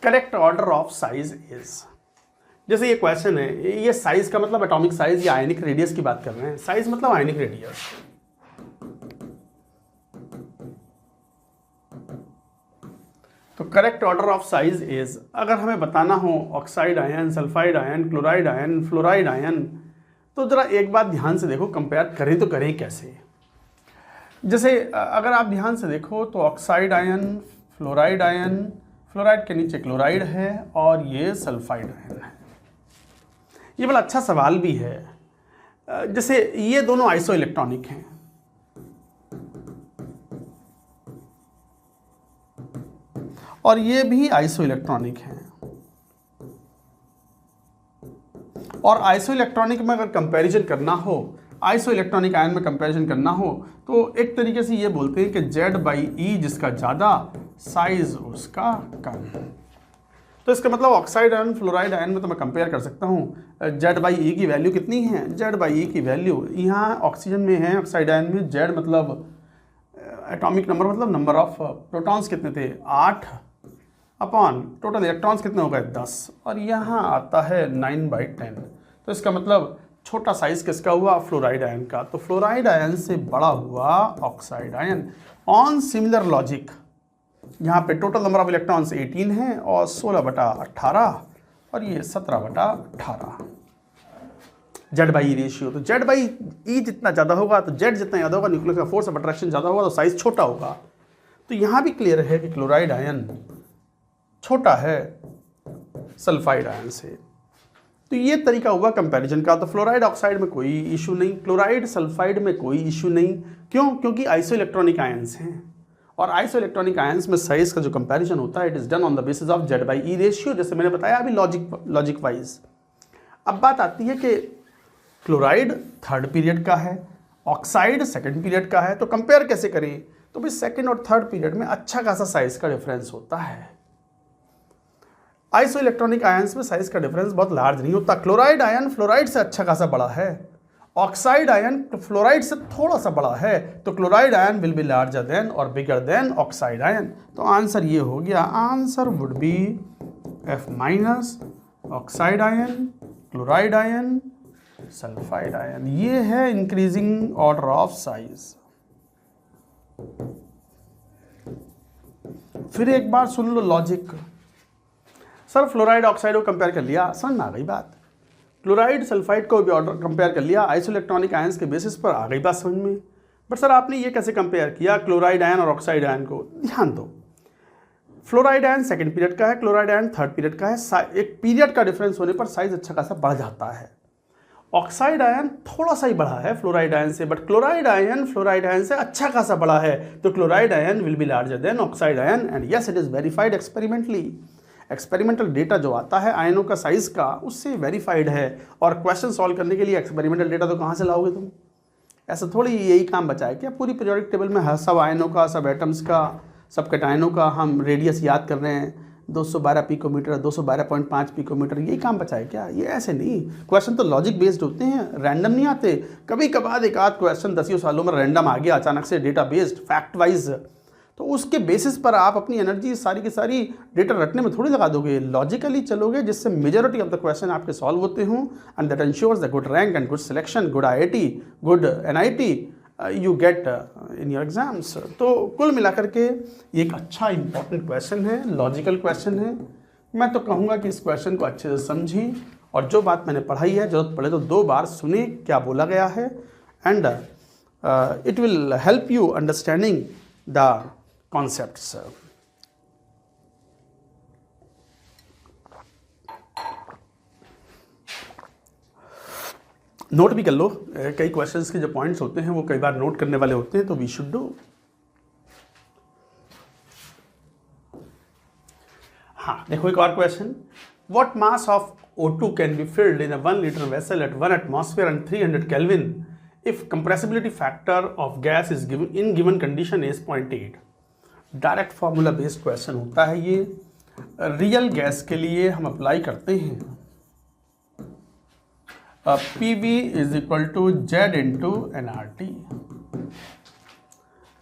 correct order of size is, जैसे ये क्वेश्चन है, ये साइज का मतलब एटॉमिक साइज या आयनिक रेडियस की बात कर रहे हैं। साइज मतलब आयनिक रेडियस। तो correct order of size is, अगर हमें बताना हो oxide ion, sulphide ion, chloride ion, fluoride ion, तो ज़रा एक बात ध्यान से देखो, कंपेयर करें तो करें कैसे। जैसे अगर आप ध्यान से देखो तो oxide ion, fluoride ion, fluoride के नीचे क्लोराइड है और ये सल्फाइड आयन है। ये बड़ा अच्छा सवाल भी है। जैसे ये दोनों आइसो इलेक्ट्रॉनिक हैं, और ये भी आइसो इलेक्ट्रॉनिक हैं, और आइसो इलेक्ट्रॉनिक में अगर कंपैरिजन करना हो, आइसो इलेक्ट्रॉनिक आयन में कंपैरिजन करना हो तो एक तरीके से ये बोलते हैं कि Z/E जिसका ज़्यादा, साइज उसका कम। तो इसका मतलब ऑक्साइड आयन फ्लोराइड आयन में तो मैं कंपेयर कर सकता हूँ। Z/E की वैल्यू कितनी है? Z/E की वैल्यू यहाँ ऑक्सीजन में है, ऑक्साइड आयन में Z मतलब एटॉमिक नंबर, मतलब नंबर ऑफ प्रोटॉन्स कितने थे? 8 अपॉन टोटल इलेक्ट्रॉन्स कितने हो गए? 10, और यहाँ आता है 9/10। तो इसका मतलब छोटा साइज किसका हुआ? फ्लोराइड आयन का। तो फ्लोराइड आयन से बड़ा हुआ oxide ion. On similar logic यहाँ पे टोटल नंबर ऑफ इलेक्ट्रॉन्स 18 है और 16/18 और ये 17/18 Z/E रेशियो। तो Z/E जितना ज़्यादा होगा तो Z जितना ज़्यादा होगा, न्यूक्लियस का फोर्स ऑफ अट्रैक्शन ज़्यादा होगा तो साइज छोटा होगा। तो यहाँ भी क्लियर है कि क्लोराइड आयन छोटा है सल्फाइड आयन से। तो ये तरीका हुआ कंपैरिजन का। तो फ्लोराइड ऑक्साइड में कोई इशू नहीं, क्लोराइड सल्फाइड में कोई इशू नहीं। क्यों? क्योंकि आइसो इलेक्ट्रॉनिक आयंस हैं, और आइसो इलेक्ट्रॉनिक आयंस में साइज का जो कंपैरिजन होता है it is done on the basis of Z/E ratio, जैसे मैंने बताया अभी लॉजिक वाइज। अब बात आती है कि क्लोराइड थर्ड पीरियड का है, ऑक्साइड सेकंड पीरियड का है, तो कंपेयर कैसे करें? तो भाई सेकंड और थर्ड पीरियड में अच्छा खासा साइज का डिफरेंस होता है। आइसो इलेक्ट्रॉनिक आयंस में साइज का डिफरेंस बहुत लार्ज नहीं होता। क्लोराइड आयन फ्लोराइड से अच्छा खासा बड़ा है, ऑक्साइड आयन फ्लोराइड से थोड़ा सा बड़ा है, तो chloride ion will be larger than और बिगर देन ऑक्साइड आयन। तो आंसर ये हो गया, answer would be F- oxide ion, chloride ion, sulphide ion. ये है इंक्रीजिंग ऑर्डर ऑफ साइज। फिर एक बार सुन लो लॉजिक। सर फ्लोराइड ऑक्साइड को कंपेयर कर लिया, समझ में आ गई बात। क्लोराइड सल्फाइड को भी ऑर्डर कंपेयर कर लिया, आइसो इलेक्ट्रॉनिक आयंस के बेसिस पर आ गई बात समझ में। बट सर आपने ये कैसे कंपेयर किया क्लोराइड आयन और ऑक्साइड आयन को? ध्यान दो, फ्लोराइड आयन सेकंड पीरियड का है, क्लोराइड आयन थर्ड पीरियड का है। एक पीरियड का डिफरेंस होने पर साइज अच्छा खासा बढ़ जाता है। ऑक्साइड आयन थोड़ा सा ही बढ़ा है फ्लोराइड आयन से, but chloride ion fluoride ion से अच्छा खासा बड़ा है, तो chloride ion will be larger than oxide ion. And yes, it is verified experimentally. Experimental data जो आता है आयनों का साइज का, उससे वेरीफाइड है। और क्वेश्चन सॉल्व करने के लिए एक्सपेरिमेंटल डेटा तो कहाँ से लाओगे तुम? ऐसा थोड़ी यही काम बचा है क्या पूरी पीरियोडिक टेबल में? सब आयनों का, सब एटम्स का, सब कैटायनों का हम रेडियस याद कर रहे हैं, 212 पिकोमीटर, 212.5 पिकोमीटर, यही काम बचा है क्या? ये ऐसे नहीं। क्वेश्चन तो लॉजिक बेस्ड होते हैं, रैंडम नहीं आते। कभी कभार एक आध क्वेश्चन 10 सालों में रैंडम आ गया अचानक से, डेटा बेस्ड, फैक्ट वाइज, तो उसके बेसिस पर आप अपनी एनर्जी सारी की सारी डेटा रटने में थोड़ी लगा दोगे। लॉजिकली चलोगे जिससे मेजॉरिटी ऑफ द क्वेश्चन आपके सॉल्व होते हों, and that ensures the good rank and good selection, good IIT, good NIT you get in your exams. तो कुल मिलाकर के ये एक अच्छा इंपॉर्टेंट क्वेश्चन है, लॉजिकल क्वेश्चन है। मैं तो कहूँगा कि इस क्वेश्चन को अच्छे से समझें, और जो बात मैंने पढ़ाई है जरूरत पड़े तो 2 बार सुने क्या बोला गया है, and it will help you understanding the concepts. Note भी कर लो, कई क्वेश्चंस के जो पॉइंट्स होते हैं वो कई बार नोट करने वाले होते हैं, तो वी शुड डू। हाँ देखो एक और question, what mass of O2 can be filled in a 1 litre vessel eight 1 atmosphere and 300 kelvin if compressibility factor of gas is given in given condition is 0.8। Direct formula based question होता है ये। Real gas के लिए हम apply करते हैं PV is equal to Z into NRT।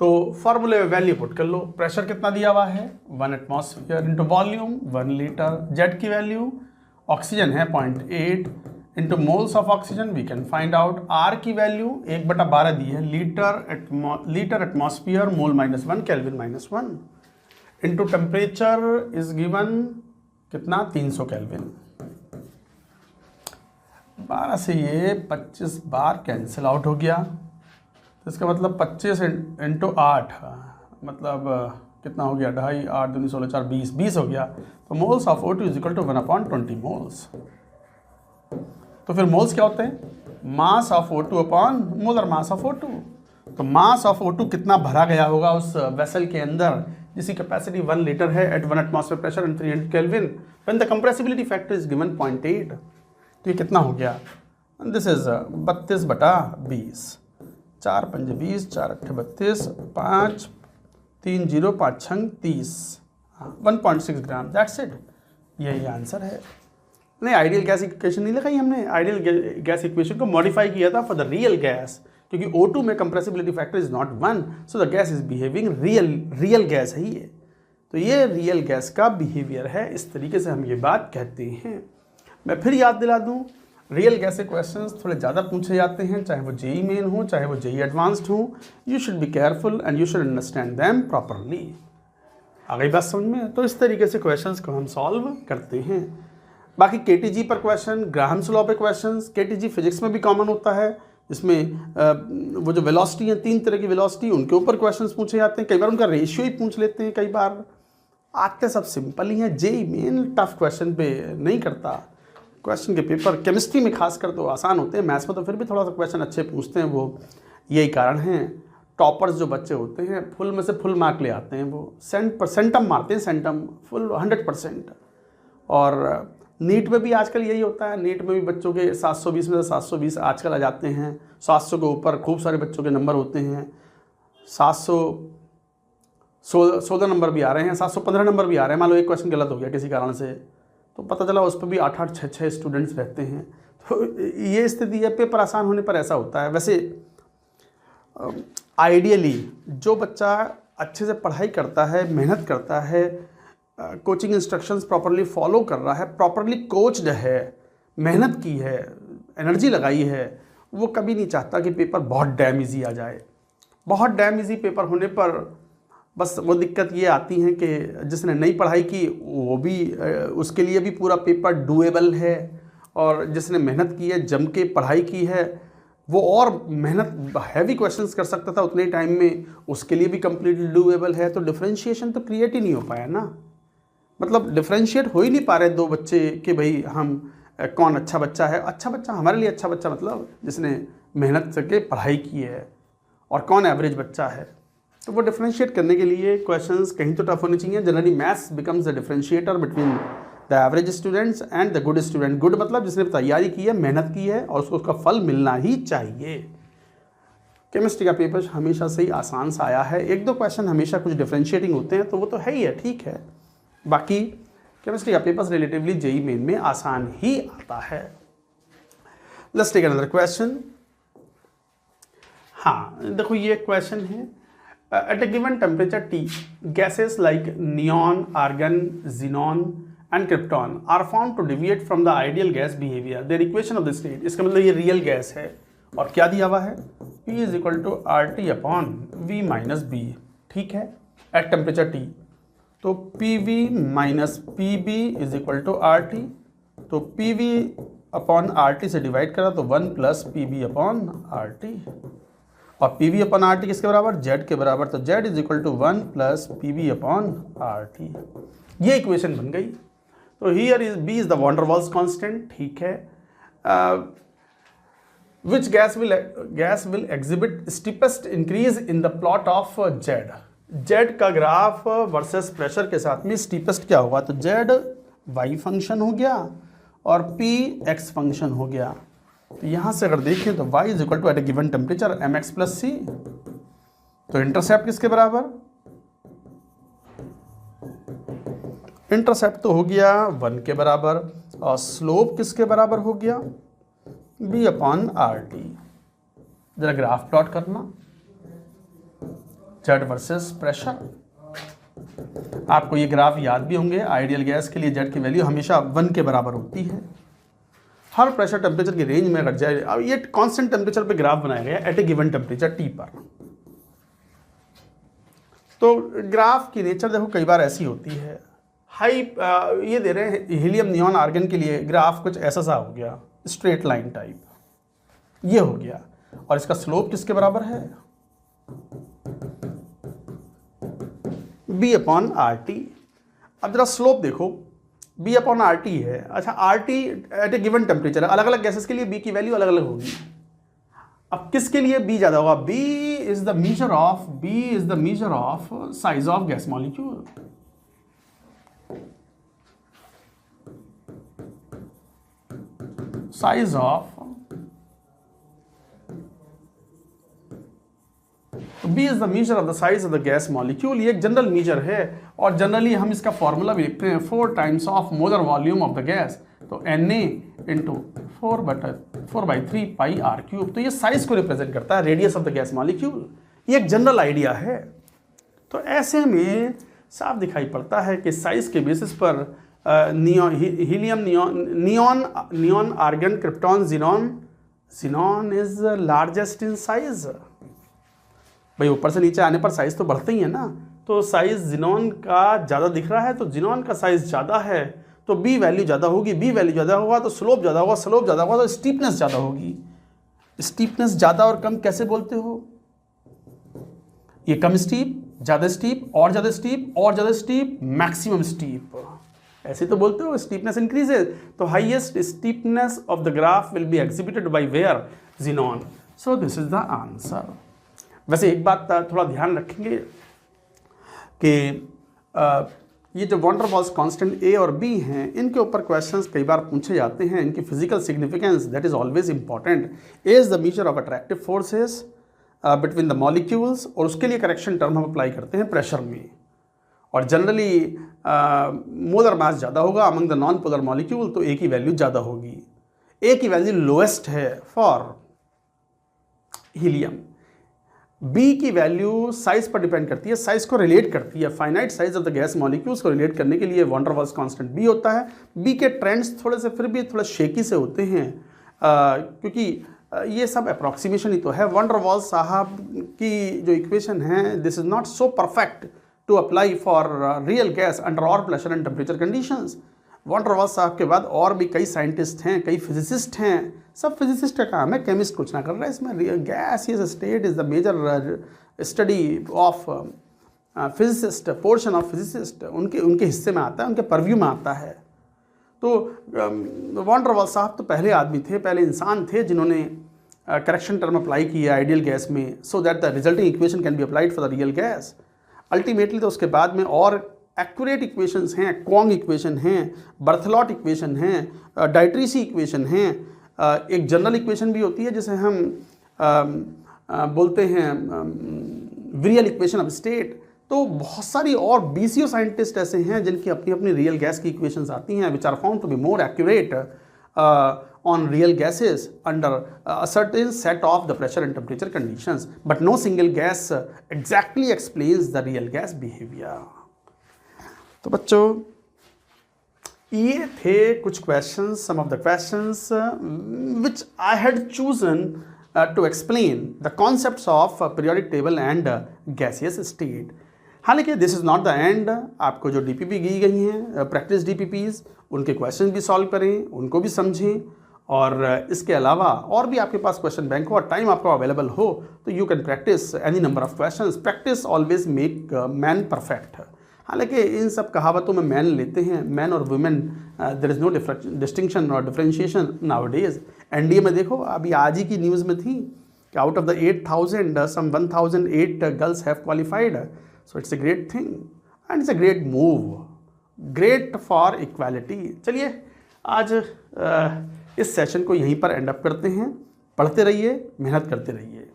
तो फॉर्मूले में वैल्यू पुट कर लो। प्रेशर कितना दिया हुआ है 1 atmosphere into volume 1 litre, Z की वैल्यू ऑक्सीजन है 0.8 into moles of oxygen we can find out. R की वैल्यू 1/12 दी है, litre atmosphere mole -1 kelvin -1 into temperature is given कितना 300 केल्विन। 12 से ये 25 बार कैंसिल आउट हो गया, तो इसका मतलब 25 इंटू 8 मतलब कितना हो गया, 2.5 8 दूनी 16 4 20 हो गया। तो moles of O2 is equal to 1/20 moles. तो फिर मोल्स क्या होते हैं, mass of O2 upon molar mass of O2। तो मास ऑफ O2 कितना भरा गया होगा उस वेसल के अंदर जिसकी कैपेसिटी 1 लीटर है at 1 atmosphere pressure and 300 kelvin, when the compressibility factor is given 0.8। तो ये कितना हो गया, दिस इज 32/20, 4 पंजे 20, 4 अट्ठे 32, 5 3 0 5 6 30, 1.6 ग्राम, दैट्स इट, यही आंसर है। नहीं, आइडियल गैस इक्वेशन नहीं लगाई हमने, आइडियल गैस इक्वेशन को मॉडिफाई किया था फॉर द रियल गैस, क्योंकि O2 में compressibility factor is not 1, so the gas is behaving real gas है ये। तो ये रियल गैस का बिहेवियर है, इस तरीके से हम ये बात कहते हैं। मैं फिर याद दिला दूं, रियल गैस के क्वेश्चंस थोड़े ज़्यादा पूछे जाते हैं, चाहे वो जेई मेन हो चाहे वो जेई एडवांस्ड हो। You should be careful and you should understand them properly. आ गई बात समझ में? तो इस तरीके से क्वेश्चंस को हम सॉल्व करते हैं। बाकी केटीजी पर क्वेश्चन, ग्राहम्स लॉ पे क्वेश्चंस, केटीजी फिजिक्स में भी कॉमन होता है, जिसमें वो जो वेलोसिटी है, 3 तरह की वेलोसिटी, उनके ऊपर क्वेश्चंस पूछे जाते हैं। कई बार उनका रेशियो ही पूछ लेते हैं, कई बार आते सब सिंपल ही हैं। जेई मेन टफ क्वेश्चन पे नहीं करता, क्वेश्चन के पेपर केमिस्ट्री में खासकर तो आसान होते हैं, मैथ्स में तो फिर भी थोड़ा सा क्वेश्चन अच्छे पूछते हैं। वो यही कारण है, टॉपर्स जो बच्चे होते हैं फुल में से फुल मार्क ले आते हैं, वो सेंटम मारते हैं, सेंटम फुल 100%। और नीट में भी आजकल यही होता है, नीट में भी बच्चों के 720 में से 720 आजकल आ जाते हैं, 700 के ऊपर खूब सारे बच्चों के नंबर होते हैं, 716 नंबर भी आ रहे हैं, 715 नंबर भी आ रहे हैं। मान लो एक क्वेश्चन गलत हो गया किसी कारण से, तो पता चला उस पर भी 8-8 6-6 स्टूडेंट्स रहते हैं। तो ये स्थिति है, पेपर आसान होने पर ऐसा होता है। वैसे आइडियली जो बच्चा अच्छे से पढ़ाई करता है, मेहनत करता है, कोचिंग इंस्ट्रक्शंस प्रॉपरली फॉलो कर रहा है, प्रॉपरली कोच्ड है, मेहनत की है, एनर्जी लगाई है, वो कभी नहीं चाहता कि पेपर बहुत डैम इजी आ जाए। बहुत डैम इजी पेपर होने पर बस वो दिक्कत ये आती है कि जिसने नई पढ़ाई की वो भी उसके लिए भी पूरा पेपर डूएबल है, और जिसने मेहनत की है, जम के पढ़ाई की है, वो और मेहनत हैवी क्वेश्चंस कर सकता था उतने टाइम में, उसके लिए भी कंप्लीटली डूएबल है। तो डिफरेंशिएशन तो क्रिएट ही नहीं हो पाया ना, मतलब डिफरेंशिएट हो ही नहीं पा रहे दो बच्चे कि भाई हम कौन अच्छा बच्चा है। अच्छा बच्चा हमारे लिए अच्छा बच्चा मतलब जिसने मेहनत करके पढ़ाई की है, और कौन एवरेज बच्चा है। तो वो डिफरेंशिएट करने के लिए क्वेश्चंस कहीं तो टफ होने चाहिए। Generally maths becomes the differentiator between the average students and the good student. Good मतलब जिसने तैयारी की है, मेहनत की है, और उसको उसका फल मिलना ही चाहिए। केमिस्ट्री का पेपर हमेशा से ही आसान सा आया है, 1-2 क्वेश्चन हमेशा कुछ डिफरेंशिएटिंग होते हैं, तो वो तो है ही है, ठीक है। बाकी केमिस्ट्री का पेपर रिलेटिवली जेई मेन में आसान ही आता है। Let's take another question. हाँ देखो, ये क्वेश्चन है, at a given temperature T, gases like neon, argon, xenon and krypton are found to deviate from the ideal gas behavior. Their equation of the state, इसका मतलब ये real gas है, और क्या दिया हुआ है, P is equal to RT upon V minus B, ठीक है, एट टेम्परेचर T। तो PV minus PB is equal to RT, तो PV अपॉन RT से डिवाइड करा तो 1 प्लस PB अपॉन RT, और PV अपॉन RT किसके बराबर, Z के बराबर, तो Z is equal to 1 plus PB upon RT। ये इक्वेशन बन गई। तो here is B is the van der Waals constant, ठीक है। Which gas will exhibit steepest increase in the plot of Z का ग्राफ वर्सेस प्रेशर के साथ में स्टीपेस्ट क्या होगा, तो Z y फंक्शन हो गया और P x फंक्शन हो गया। तो यहाँ से अगर देखें तो y is equal to at a given temperature mx plus c, तो इंटरसेप्ट किसके बराबर, इंटरसेप्ट तो हो गया 1 के बराबर, और स्लोप किसके बराबर हो गया, b अपॉन RT। जरा ग्राफ प्लॉट करना, Z वर्सेस प्रेशर। आपको ये ग्राफ याद भी होंगे, आइडियल गैस के लिए Z की वैल्यू हमेशा 1 के बराबर होती है। हर प्रेशर टेम्परेचर की रेंज में अगर जाए, अब ये कांस्टेंट टेम्परेचर पे ग्राफ बनाया गया eight a given temperature T पर। तो ग्राफ की नेचर देखो कई बार ऐसी होती है, हाई ये दे रहे हैं हीलियम नियॉन आर्गन के लिए ग्राफ कुछ ऐसा सा हो गया, स्ट्रेट लाइन टाइप, ये हो गया। और इसका स्लोप किसके बराबर है? b upon R T. अब जरा स्लोप देखो, b अपॉन आर टी है। अच्छा, R T eight a given temperature है, अलग अलग गैसेस के लिए b की वैल्यू अलग अलग होगी। अब किसके लिए b ज्यादा होगा? b is the measure of size of gas molecule. Size of B is the measure of the size of the gas molecule. ये एक जनरल मेजर है और जनरली हम इसका फॉर्मूला भी लिखते हैं 4 times of molar volume of the gas, तो Na into 4/3 pi r cube. तो ये साइज को रिप्रेजेंट करता है, radius of the gas molecule. ये एक जनरल आइडिया है। तो ऐसे में साफ दिखाई पड़ता है कि साइज के बेसिस पर helium, neon, argon, krypton, xenon is largest in size. भाई ऊपर से नीचे आने पर साइज तो बढ़ते ही है ना, तो साइज जिनॉन का ज़्यादा दिख रहा है, तो जिनॉन का साइज ज़्यादा है, तो बी वैल्यू ज़्यादा होगी। बी वैल्यू ज़्यादा होगा तो स्लोप ज़्यादा होगा, स्लोप ज़्यादा होगा तो स्टीपनेस ज़्यादा होगी। स्टीपनेस ज़्यादा और कम कैसे बोलते हो? ये कम स्टीप, ज़्यादा स्टीप, और ज़्यादा स्टीप, और ज़्यादा स्टीप, मैक्सिमम स्टीप, ऐसे तो बोलते हो। स्टीपनेस इंक्रीजेज, तो highest steepness of the graph will be exhibited by where? Xenon. So this is the answer. वैसे एक बात थोड़ा ध्यान रखेंगे कि ये जो वॉन डर वाल्स कांस्टेंट ए और बी हैं, इनके ऊपर क्वेश्चंस कई बार पूछे जाते हैं। इनकी physical significance that is always important. A is the measure of attractive forces between the molecules, और उसके लिए करेक्शन टर्म हम अप्लाई करते हैं प्रेशर में। और जनरली मोलर मास ज़्यादा होगा among the non polar molecule, तो ए की वैल्यू ज़्यादा होगी। ए की वैल्यू लोएस्ट है फॉर हीलियम। बी की वैल्यू साइज पर डिपेंड करती है, साइज को रिलेट करती है। Finite size of the gas molecules को रिलेट करने के लिए von der Waals constant B होता है। बी के ट्रेंड्स थोड़े से फिर भी थोड़ा शेकी से होते हैं, क्योंकि ये सब अप्रॉक्सीमेशन ही तो है। वॉन डर वाल्स साहब की जो इक्वेशन है, this is not so perfect to apply for real gas under और pressure and temperature conditions. Van der Waals साहब के बाद और भी कई साइंटिस्ट हैं, कई फिजिसिस्ट हैं। सब फिजिसिस्ट का काम है, केमिस्ट कुछ ना कर रहा है इसमें। Gas is state is the major study of physicist, portion of physicist, उनके हिस्से में आता है, उनके परव्यू में आता है। तो वॉन डर वाल्स साहब तो पहले आदमी थे, पहले इंसान थे जिन्होंने करेक्शन टर्म अप्लाई किया आइडियल गैस में, so that the resulting equation can be applied for the real gas. Ultimately तो उसके बाद में और एक्यूरेट इक्वेशंस हैं, क्वांग इक्वेशन हैं, बर्थलॉट इक्वेशन हैं, डाइट्रीसी इक्वेशन हैं, एक जनरल इक्वेशन भी होती है जिसे हम बोलते हैं विरियल इक्वेशन ऑफ स्टेट। तो बहुत सारी और बीसीओ साइंटिस्ट ऐसे हैं जिनकी अपनी अपनी रियल गैस की इक्वेशंस आती हैं, which are found to be more accurate on real gases under a certain set of the pressure and temperature conditions, but no single gas exactly explains the real gas behavior. तो बच्चों ये थे कुछ questions, some of the questions which I had chosen to explain the concepts of periodic table and gaseous state. हालांकि this is not the end. आपको जो DPP दी गई हैं, प्रैक्टिस DPPs, उनके क्वेश्चन भी सॉल्व करें, उनको भी समझें, और इसके अलावा और भी आपके पास क्वेश्चन बैंक हो और टाइम आपको अवेलेबल हो तो you can practice any number of questions. Practice always make man perfect. हालांकि इन सब कहावतों में मैन लेते हैं, मैन और women, there is no distinction और डिफरेंशिएशन नाउअडेज। एनडीए में देखो, अभी आज ही की न्यूज़ में थी कि out of the 8,000 some 1,008 girls have qualified. So it's a great thing and it's a great move, great for equality. चलिए आज इस सेशन को यहीं पर एंड अप करते हैं। पढ़ते रहिए, मेहनत करते रहिए।